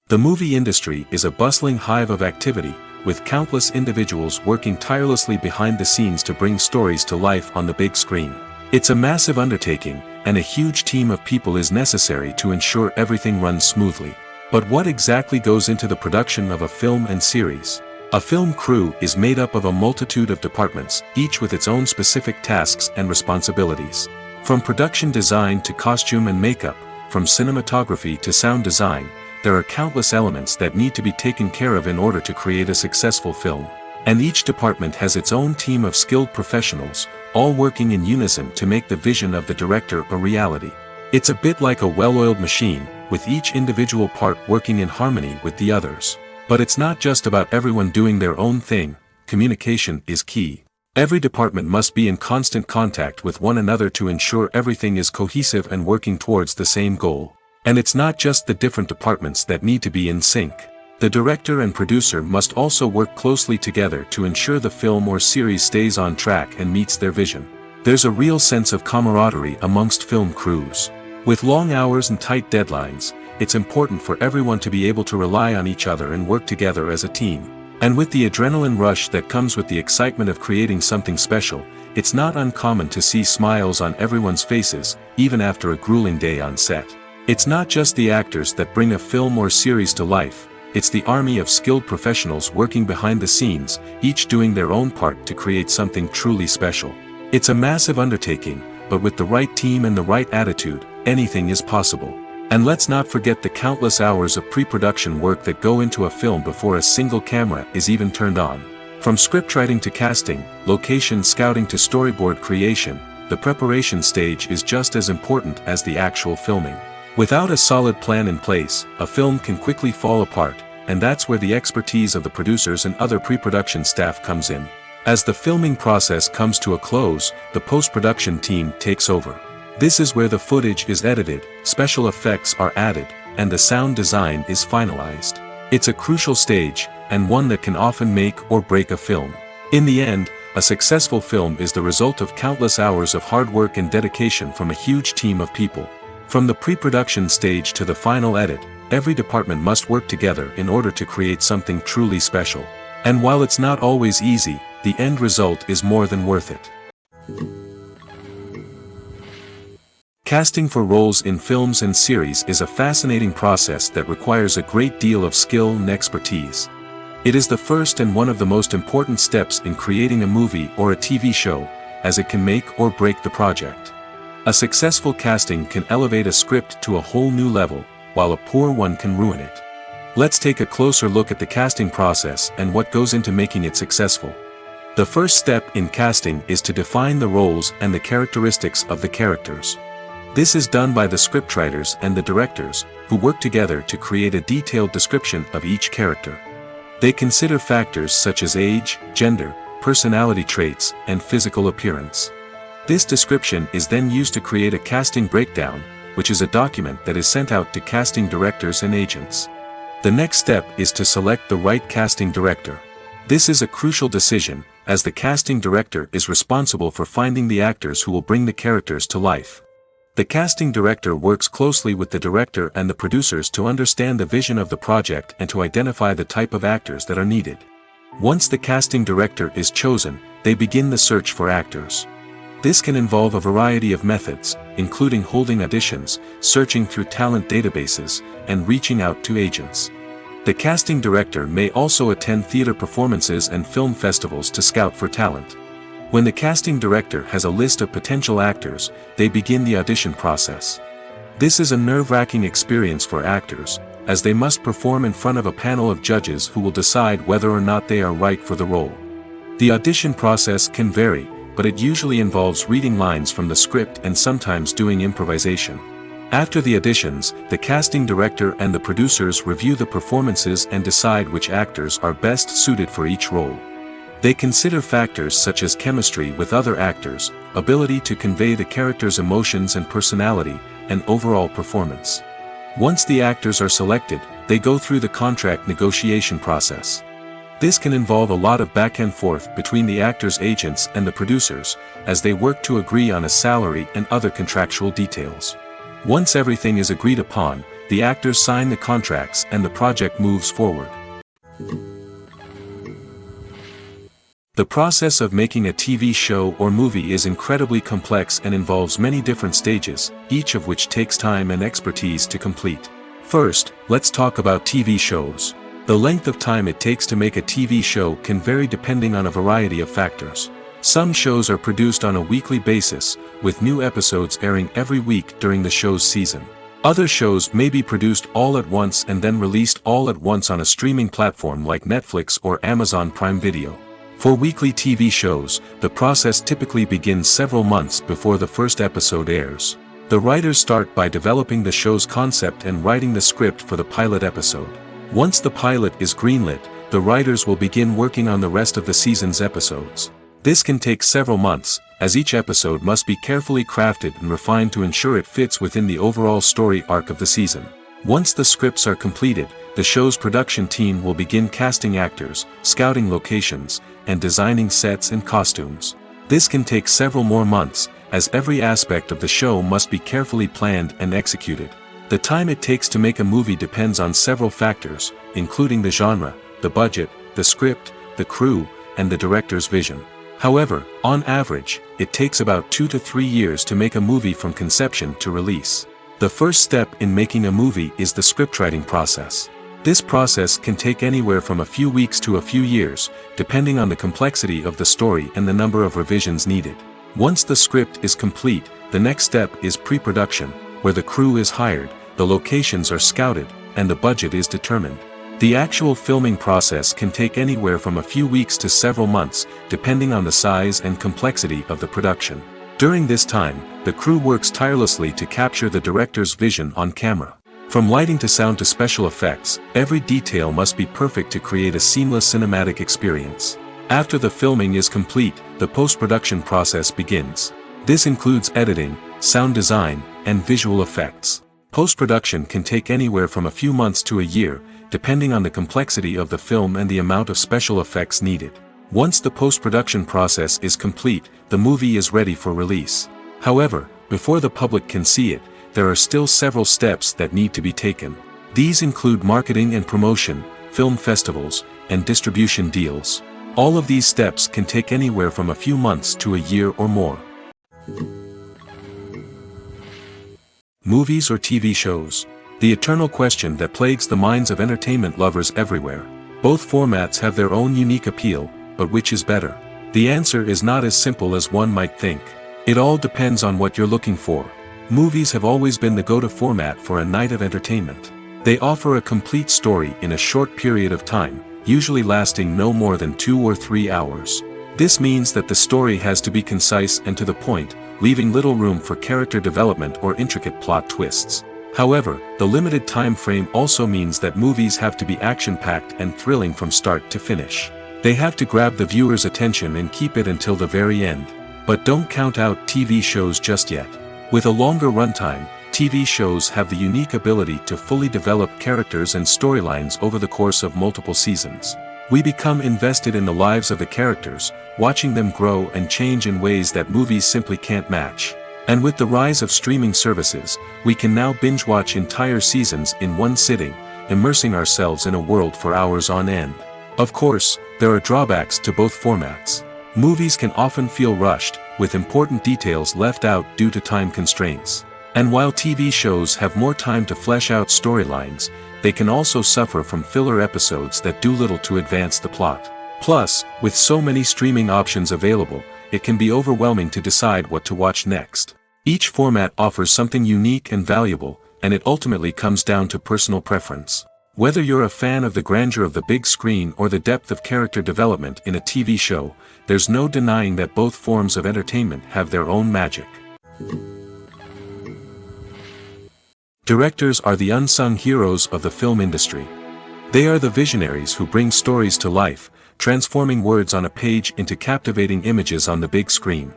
The movie industry is a bustling hive of activity, with countless individuals working tirelessly behind the scenes to bring stories to life on the big screen. It's a massive undertaking, and a huge team of people is necessary to ensure everything runs smoothly. But what exactly goes into the production of a film and series? A film crew is made up of a multitude of departments, each with its own specific tasks and responsibilities. From production design to costume and makeup, from cinematography to sound design, there are countless elements that need to be taken care of in order to create a successful film. And each department has its own team of skilled professionals, all working in unison to make the vision of the director a reality. It's a bit like a well-oiled machine, with each individual part working in harmony with the others. But it's not just about everyone doing their own thing. Communication is key. Every department must be in constant contact with one another to ensure everything is cohesive and working towards the same goal. And it's not just the different departments that need to be in sync. The director and producer must also work closely together to ensure the film or series stays on track and meets their vision. There's a real sense of camaraderie amongst film crews. With long hours and tight deadlines, it's important for everyone to be able to rely on each other and work together as a team. And with the adrenaline rush that comes with the excitement of creating something special, it's not uncommon to see smiles on everyone's faces, even after a grueling day on set. It's not just the actors that bring a film or series to life, it's the army of skilled professionals working behind the scenes, each doing their own part to create something truly special. It's a massive undertaking, but with the right team and the right attitude, anything is possible. And let's not forget the countless hours of pre-production work that go into a film before a single camera is even turned on. From scriptwriting to casting, location scouting to storyboard creation, the preparation stage is just as important as the actual filming. Without a solid plan in place, a film can quickly fall apart, and that's where the expertise of the producers and other pre-production staff comes in. As the filming process comes to a close, the post-production team takes over. This is where the footage is edited, special effects are added, and the sound design is finalized. It's a crucial stage, and one that can often make or break a film. In the end, a successful film is the result of countless hours of hard work and dedication from a huge team of people. From the pre-production stage to the final edit, every department must work together in order to create something truly special. And while it's not always easy, the end result is more than worth it. Casting for roles in films and series is a fascinating process that requires a great deal of skill and expertise. It is the first and one of the most important steps in creating a movie or a TV show, as it can make or break the project. A successful casting can elevate a script to a whole new level, while a poor one can ruin it. Let's take a closer look at the casting process and what goes into making it successful. The first step in casting is to define the roles and the characteristics of the characters. This is done by the scriptwriters and the directors, who work together to create a detailed description of each character. They consider factors such as age, gender, personality traits, and physical appearance. This description is then used to create a casting breakdown, which is a document that is sent out to casting directors and agents. The next step is to select the right casting director. This is a crucial decision, as the casting director is responsible for finding the actors who will bring the characters to life. The casting director works closely with the director and the producers to understand the vision of the project and to identify the type of actors that are needed. Once the casting director is chosen, they begin the search for actors. This can involve a variety of methods, including holding auditions, searching through talent databases, and reaching out to agents. The casting director may also attend theater performances and film festivals to scout for talent. When the casting director has a list of potential actors, they begin the audition process. This is a nerve-wracking experience for actors, as they must perform in front of a panel of judges who will decide whether or not they are right for the role. The audition process can vary, but it usually involves reading lines from the script and sometimes doing improvisation. After the auditions, the casting director and the producers review the performances and decide which actors are best suited for each role. They consider factors such as chemistry with other actors, ability to convey the character's emotions and personality, and overall performance. Once the actors are selected, they go through the contract negotiation process. This can involve a lot of back and forth between the actors' agents and the producers, as they work to agree on a salary and other contractual details. Once everything is agreed upon, the actors sign the contracts and the project moves forward. The process of making a TV show or movie is incredibly complex and involves many different stages, each of which takes time and expertise to complete. First, let's talk about TV shows. The length of time it takes to make a TV show can vary depending on a variety of factors. Some shows are produced on a weekly basis, with new episodes airing every week during the show's season. Other shows may be produced all at once and then released all at once on a streaming platform like Netflix or Amazon Prime Video. For weekly TV shows, the process typically begins several months before the first episode airs. The writers start by developing the show's concept and writing the script for the pilot episode. Once the pilot is greenlit, the writers will begin working on the rest of the season's episodes. This can take several months, as each episode must be carefully crafted and refined to ensure it fits within the overall story arc of the season. Once the scripts are completed, the show's production team will begin casting actors, scouting locations, and designing sets and costumes. This can take several more months, as every aspect of the show must be carefully planned and executed. The time it takes to make a movie depends on several factors, including the genre, the budget, the script, the crew, and the director's vision. However, on average, it takes about 2 to 3 years to make a movie from conception to release. The first step in making a movie is the scriptwriting process. This process can take anywhere from a few weeks to a few years, depending on the complexity of the story and the number of revisions needed. Once the script is complete, the next step is pre-production, where the crew is hired, the locations are scouted, and the budget is determined. The actual filming process can take anywhere from a few weeks to several months, depending on the size and complexity of the production. During this time, the crew works tirelessly to capture the director's vision on camera. From lighting to sound to special effects, every detail must be perfect to create a seamless cinematic experience. After the filming is complete, the post-production process begins. This includes editing, sound design, and visual effects. Post-production can take anywhere from a few months to a year, depending on the complexity of the film and the amount of special effects needed. Once the post-production process is complete, the movie is ready for release. However, before the public can see it, there are still several steps that need to be taken. These include marketing and promotion, film festivals, and distribution deals. All of these steps can take anywhere from a few months to a year or more. Movies or TV shows? The eternal question that plagues the minds of entertainment lovers everywhere. Both formats have their own unique appeal, but which is better? The answer is not as simple as one might think. It all depends on what you're looking for. Movies have always been the go-to format for a night of entertainment. They offer a complete story in a short period of time, usually lasting no more than 2 or 3 hours. This means that the story has to be concise and to the point, leaving little room for character development or intricate plot twists. However, the limited time frame also means that movies have to be action-packed and thrilling from start to finish. They have to grab the viewer's attention and keep it until the very end. But don't count out TV shows just yet. With a longer runtime, TV shows have the unique ability to fully develop characters and storylines over the course of multiple seasons. We become invested in the lives of the characters, watching them grow and change in ways that movies simply can't match. And with the rise of streaming services, we can now binge-watch entire seasons in one sitting, immersing ourselves in a world for hours on end. Of course, there are drawbacks to both formats. Movies can often feel rushed, with important details left out due to time constraints. And while TV shows have more time to flesh out storylines, they can also suffer from filler episodes that do little to advance the plot. Plus, with so many streaming options available, it can be overwhelming to decide what to watch next. Each format offers something unique and valuable, and it ultimately comes down to personal preference. Whether you're a fan of the grandeur of the big screen or the depth of character development in a TV show, there's no denying that both forms of entertainment have their own magic. Directors are the unsung heroes of the film industry. They are the visionaries who bring stories to life, transforming words on a page into captivating images on the big screen.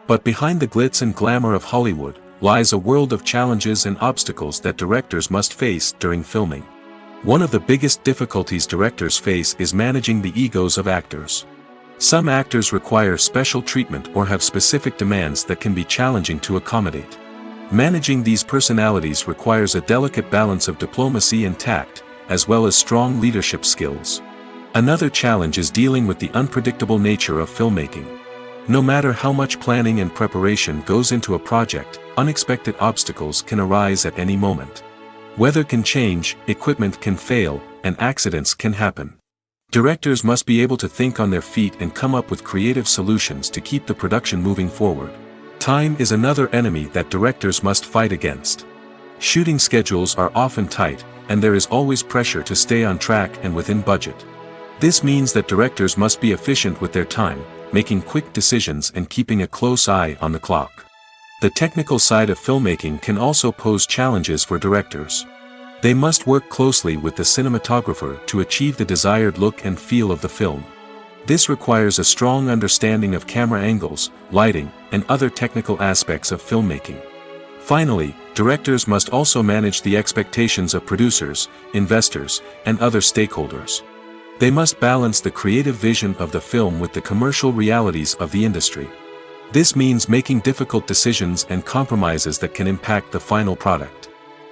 But behind the glitz and glamour of Hollywood, lies a world of challenges and obstacles that directors must face during filming. One of the biggest difficulties directors face is managing the egos of actors. Some actors require special treatment or have specific demands that can be challenging to accommodate. Managing these personalities requires a delicate balance of diplomacy and tact, as well as strong leadership skills. Another challenge is dealing with the unpredictable nature of filmmaking. No matter how much planning and preparation goes into a project, unexpected obstacles can arise at any moment. Weather can change, equipment can fail, and accidents can happen. Directors must be able to think on their feet and come up with creative solutions to keep the production moving forward. Time is another enemy that directors must fight against. Shooting schedules are often tight, and there is always pressure to stay on track and within budget. This means that directors must be efficient with their time, making quick decisions and keeping a close eye on the clock. The technical side of filmmaking can also pose challenges for directors. They must work closely with the cinematographer to achieve the desired look and feel of the film. This requires a strong understanding of camera angles, lighting, and other technical aspects of filmmaking. Finally, directors must also manage the expectations of producers, investors, and other stakeholders. They must balance the creative vision of the film with the commercial realities of the industry. This means making difficult decisions and compromises that can impact the final product.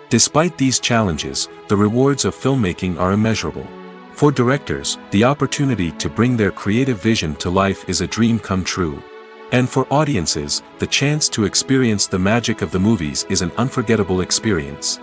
Despite these challenges, the rewards of filmmaking are immeasurable. For directors, the opportunity to bring their creative vision to life is a dream come true. And for audiences, the chance to experience the magic of the movies is an unforgettable experience.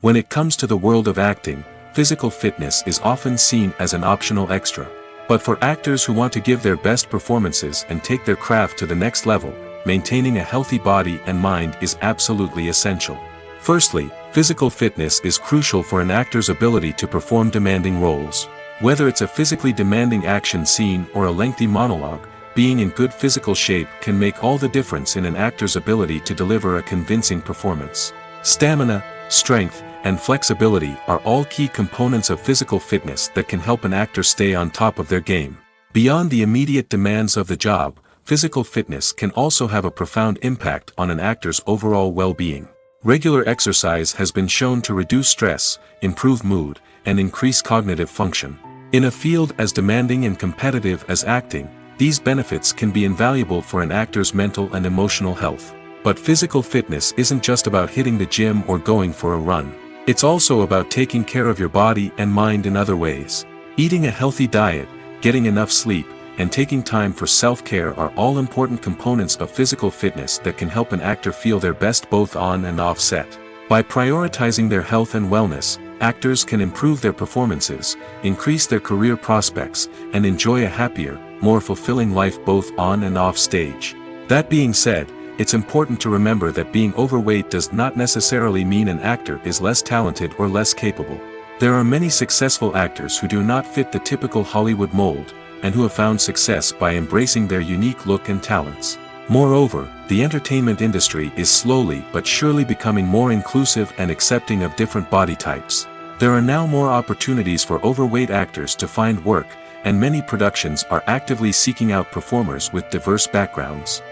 When it comes to the world of acting, physical fitness is often seen as an optional extra. But for actors who want to give their best performances and take their craft to the next level, maintaining a healthy body and mind is absolutely essential. Firstly, physical fitness is crucial for an actor's ability to perform demanding roles. Whether it's a physically demanding action scene or a lengthy monologue, being in good physical shape can make all the difference in an actor's ability to deliver a convincing performance. Stamina, strength, and flexibility are all key components of physical fitness that can help an actor stay on top of their game. Beyond the immediate demands of the job, physical fitness can also have a profound impact on an actor's overall well-being. Regular exercise has been shown to reduce stress, improve mood, and increase cognitive function. In a field as demanding and competitive as acting, these benefits can be invaluable for an actor's mental and emotional health. But physical fitness isn't just about hitting the gym or going for a run. It's also about taking care of your body and mind in other ways. Eating a healthy diet, getting enough sleep, and taking time for self-care are all important components of physical fitness that can help an actor feel their best both on and off set. By prioritizing their health and wellness, actors can improve their performances, increase their career prospects, and enjoy a happier, more fulfilling life both on and off stage. That being said, it's important to remember that being overweight does not necessarily mean an actor is less talented or less capable. There are many successful actors who do not fit the typical Hollywood mold, and who have found success by embracing their unique look and talents. Moreover, the entertainment industry is slowly but surely becoming more inclusive and accepting of different body types. There are now more opportunities for overweight actors to find work, and many productions are actively seeking out performers with diverse backgrounds.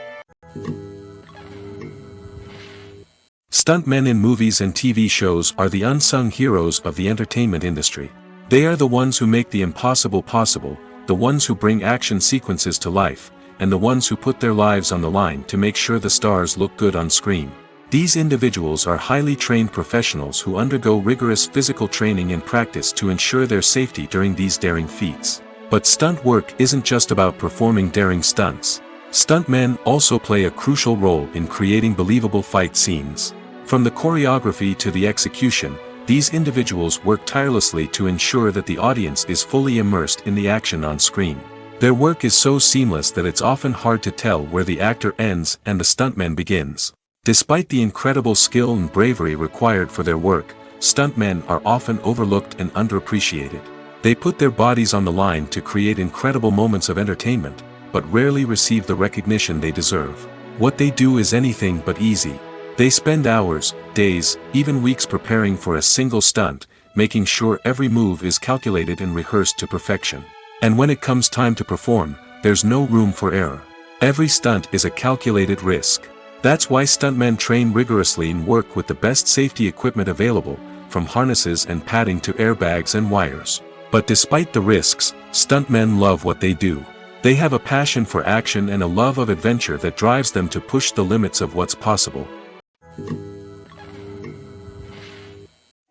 Stuntmen in movies and TV shows are the unsung heroes of the entertainment industry. They are the ones who make the impossible possible, the ones who bring action sequences to life, and the ones who put their lives on the line to make sure the stars look good on screen. These individuals are highly trained professionals who undergo rigorous physical training and practice to ensure their safety during these daring feats. But stunt work isn't just about performing daring stunts. Stuntmen also play a crucial role in creating believable fight scenes. From the choreography to the execution, these individuals work tirelessly to ensure that the audience is fully immersed in the action on screen. Their work is so seamless that it's often hard to tell where the actor ends and the stuntman begins. Despite the incredible skill and bravery required for their work, stuntmen are often overlooked and underappreciated. They put their bodies on the line to create incredible moments of entertainment, but rarely receive the recognition they deserve. What they do is anything but easy. They spend hours, days, even weeks preparing for a single stunt, making sure every move is calculated and rehearsed to perfection. And when it comes time to perform, there's no room for error. Every stunt is a calculated risk. That's why stuntmen train rigorously and work with the best safety equipment available, from harnesses and padding to airbags and wires. But despite the risks, stuntmen love what they do. They have a passion for action and a love of adventure that drives them to push the limits of what's possible.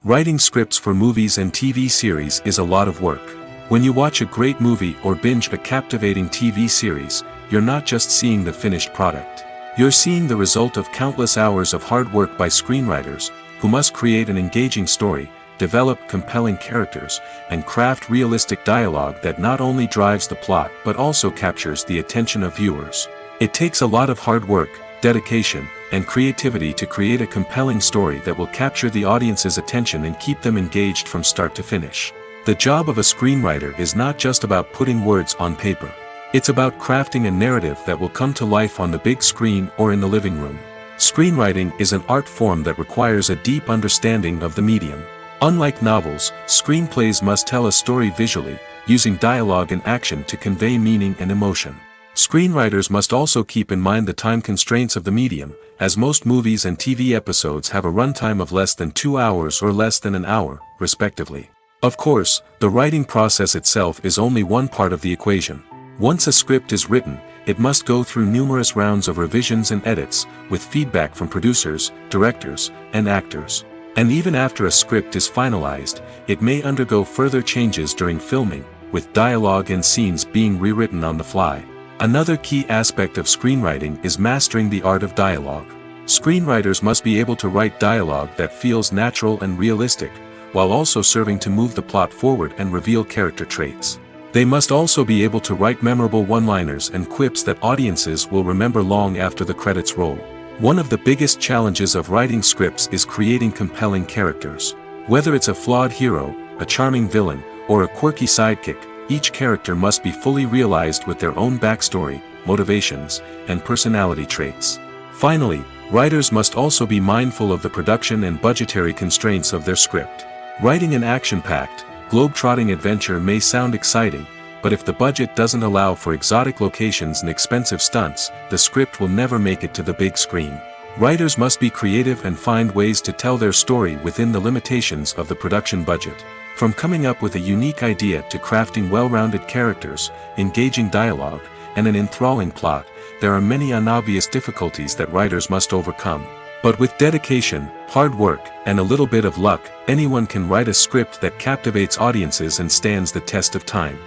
Writing scripts for movies and TV series is a lot of work. When you watch a great movie or binge a captivating TV series, you're not just seeing the finished product. You're seeing the result of countless hours of hard work by screenwriters, who must create an engaging story, develop compelling characters, and craft realistic dialogue that not only drives the plot but also captures the attention of viewers. It takes a lot of hard work, dedication, and creativity to create a compelling story that will capture the audience's attention and keep them engaged from start to finish. The job of a screenwriter is not just about putting words on paper. It's about crafting a narrative that will come to life on the big screen or in the living room. Screenwriting is an art form that requires a deep understanding of the medium. Unlike novels, screenplays must tell a story visually, using dialogue and action to convey meaning and emotion. Screenwriters must also keep in mind the time constraints of the medium, as most movies and TV episodes have a runtime of less than 2 hours or less than an hour, respectively. Of course, the writing process itself is only one part of the equation. Once a script is written, it must go through numerous rounds of revisions and edits, with feedback from producers, directors, and actors. And even after a script is finalized, it may undergo further changes during filming, with dialogue and scenes being rewritten on the fly. Another key aspect of screenwriting is mastering the art of dialogue. Screenwriters must be able to write dialogue that feels natural and realistic, while also serving to move the plot forward and reveal character traits. They must also be able to write memorable one-liners and quips that audiences will remember long after the credits roll. One of the biggest challenges of writing scripts is creating compelling characters. Whether it's a flawed hero, a charming villain, or a quirky sidekick, each character must be fully realized with their own backstory, motivations, and personality traits. Finally, writers must also be mindful of the production and budgetary constraints of their script. Writing an action-packed, globe-trotting adventure may sound exciting, but if the budget doesn't allow for exotic locations and expensive stunts, the script will never make it to the big screen. Writers must be creative and find ways to tell their story within the limitations of the production budget. From coming up with a unique idea to crafting well-rounded characters, engaging dialogue, and an enthralling plot, there are many unobvious difficulties that writers must overcome. But with dedication, hard work, and a little bit of luck, anyone can write a script that captivates audiences and stands the test of time.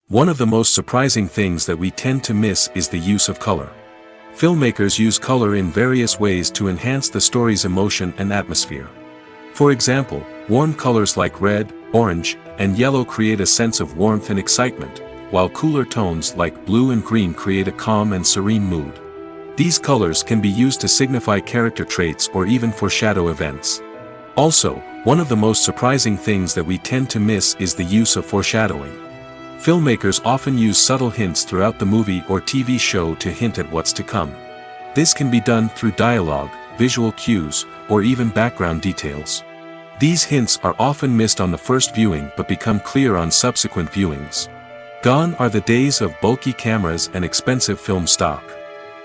One of the most surprising things that we tend to miss is the use of color. Filmmakers use color in various ways to enhance the story's emotion and atmosphere. For example, warm colors like red, orange, and yellow create a sense of warmth and excitement, while cooler tones like blue and green create a calm and serene mood. These colors can be used to signify character traits or even foreshadow events. Also, one of the most surprising things that we tend to miss is the use of foreshadowing. Filmmakers often use subtle hints throughout the movie or TV show to hint at what's to come. This can be done through dialogue, visual cues, or even background details. These hints are often missed on the first viewing but become clear on subsequent viewings. Gone are the days of bulky cameras and expensive film stock.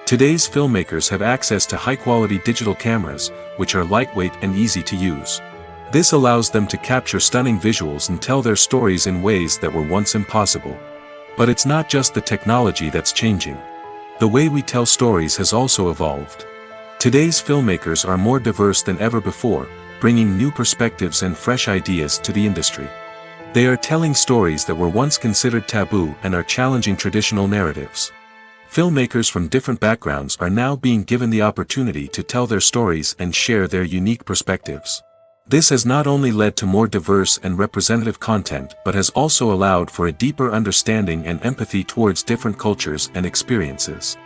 Today's filmmakers have access to high-quality digital cameras, which are lightweight and easy to use. This allows them to capture stunning visuals and tell their stories in ways that were once impossible. But it's not just the technology that's changing. The way we tell stories has also evolved. Today's filmmakers are more diverse than ever before, bringing new perspectives and fresh ideas to the industry. They are telling stories that were once considered taboo and are challenging traditional narratives. Filmmakers from different backgrounds are now being given the opportunity to tell their stories and share their unique perspectives. This has not only led to more diverse and representative content but has also allowed for a deeper understanding and empathy towards different cultures and experiences.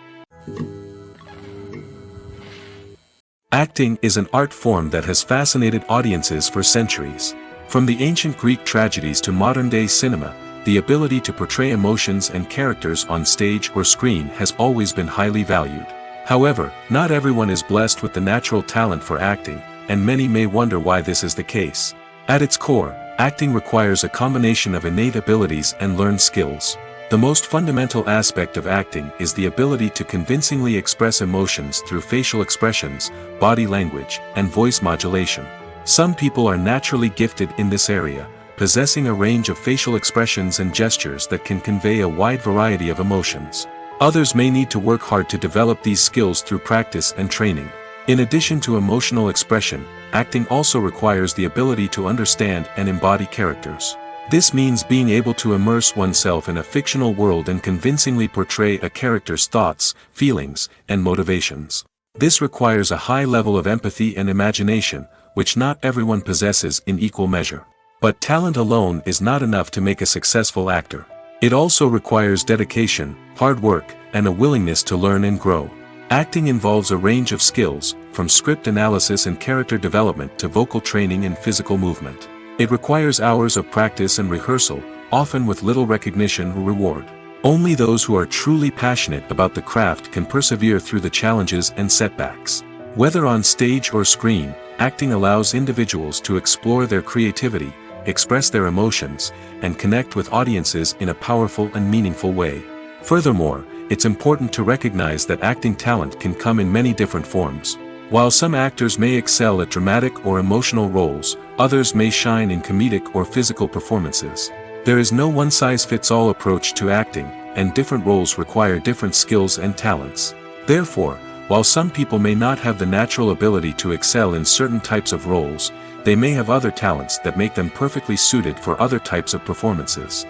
Acting is an art form that has fascinated audiences for centuries. From the ancient Greek tragedies to modern-day cinema, the ability to portray emotions and characters on stage or screen has always been highly valued. However, not everyone is blessed with the natural talent for acting, and many may wonder why this is the case. At its core, acting requires a combination of innate abilities and learned skills. The most fundamental aspect of acting is the ability to convincingly express emotions through facial expressions, body language, and voice modulation. Some people are naturally gifted in this area, possessing a range of facial expressions and gestures that can convey a wide variety of emotions. Others may need to work hard to develop these skills through practice and training. In addition to emotional expression, acting also requires the ability to understand and embody characters. This means being able to immerse oneself in a fictional world and convincingly portray a character's thoughts, feelings, and motivations. This requires a high level of empathy and imagination, which not everyone possesses in equal measure. But talent alone is not enough to make a successful actor. It also requires dedication, hard work, and a willingness to learn and grow. Acting involves a range of skills, from script analysis and character development to vocal training and physical movement. It requires hours of practice and rehearsal, often with little recognition or reward. Only those who are truly passionate about the craft can persevere through the challenges and setbacks. Whether on stage or screen, acting allows individuals to explore their creativity, express their emotions, and connect with audiences in a powerful and meaningful way. Furthermore, it's important to recognize that acting talent can come in many different forms. While some actors may excel at dramatic or emotional roles, others may shine in comedic or physical performances. There is no one-size-fits-all approach to acting, and different roles require different skills and talents. Therefore, while some people may not have the natural ability to excel in certain types of roles, they may have other talents that make them perfectly suited for other types of performances.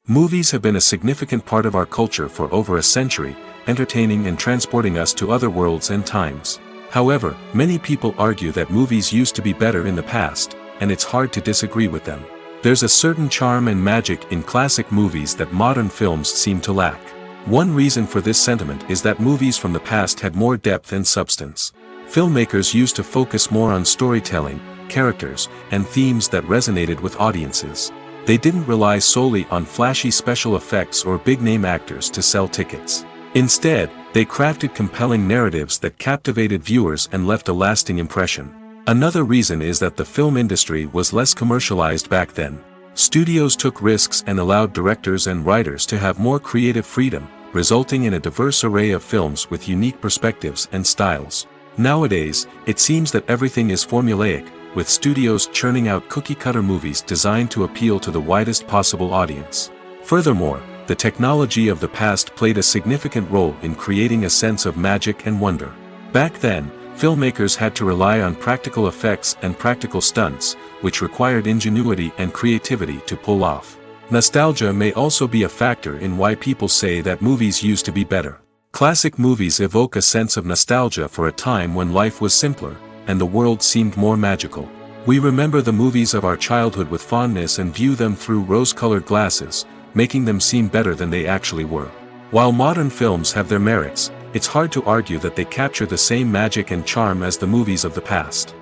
Movies have been a significant part of our culture for over a century, entertaining and transporting us to other worlds and times. However, many people argue that movies used to be better in the past, and it's hard to disagree with them. There's a certain charm and magic in classic movies that modern films seem to lack. One reason for this sentiment is that movies from the past had more depth and substance. Filmmakers used to focus more on storytelling, characters, and themes that resonated with audiences. They didn't rely solely on flashy special effects or big-name actors to sell tickets. Instead, they crafted compelling narratives that captivated viewers and left a lasting impression. Another reason is that the film industry was less commercialized back then. Studios took risks and allowed directors and writers to have more creative freedom, resulting in a diverse array of films with unique perspectives and styles. Nowadays, it seems that everything is formulaic, with studios churning out cookie-cutter movies designed to appeal to the widest possible audience. Furthermore, the technology of the past played a significant role in creating a sense of magic and wonder. Back then, filmmakers had to rely on practical effects and practical stunts, which required ingenuity and creativity to pull off. Nostalgia may also be a factor in why people say that movies used to be better. Classic movies evoke a sense of nostalgia for a time when life was simpler, and the world seemed more magical. We remember the movies of our childhood with fondness and view them through rose-colored glasses, making them seem better than they actually were. While modern films have their merits, it's hard to argue that they capture the same magic and charm as the movies of the past.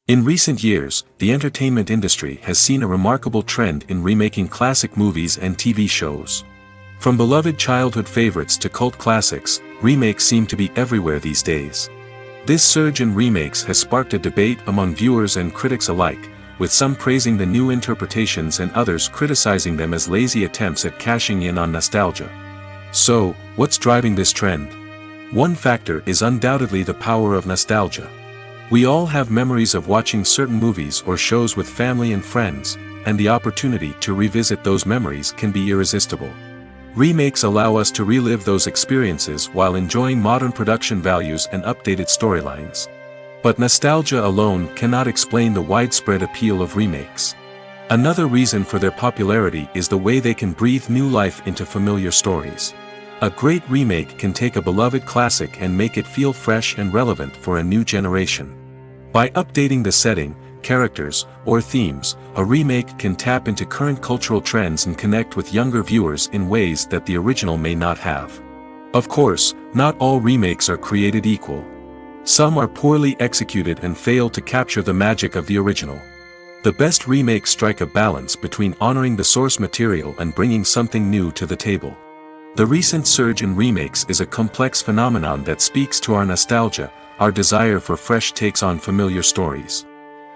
In recent years, the entertainment industry has seen a remarkable trend in remaking classic movies and TV shows. From beloved childhood favorites to cult classics, remakes seem to be everywhere these days. This surge in remakes has sparked a debate among viewers and critics alike, with some praising the new interpretations and others criticizing them as lazy attempts at cashing in on nostalgia. So, what's driving this trend? One factor is undoubtedly the power of nostalgia. We all have memories of watching certain movies or shows with family and friends, and the opportunity to revisit those memories can be irresistible. Remakes allow us to relive those experiences while enjoying modern production values and updated storylines. But nostalgia alone cannot explain the widespread appeal of remakes. Another reason for their popularity is the way they can breathe new life into familiar stories. A great remake can take a beloved classic and make it feel fresh and relevant for a new generation. By updating the setting, characters, or themes, a remake can tap into current cultural trends and connect with younger viewers in ways that the original may not have. Of course, not all remakes are created equal. Some are poorly executed and fail to capture the magic of the original. The best remakes strike a balance between honoring the source material and bringing something new to the table. The recent surge in remakes is a complex phenomenon that speaks to our nostalgia, our desire for fresh takes on familiar stories.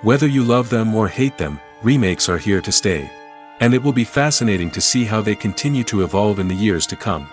Whether you love them or hate them, remakes are here to stay. And it will be fascinating to see how they continue to evolve in the years to come.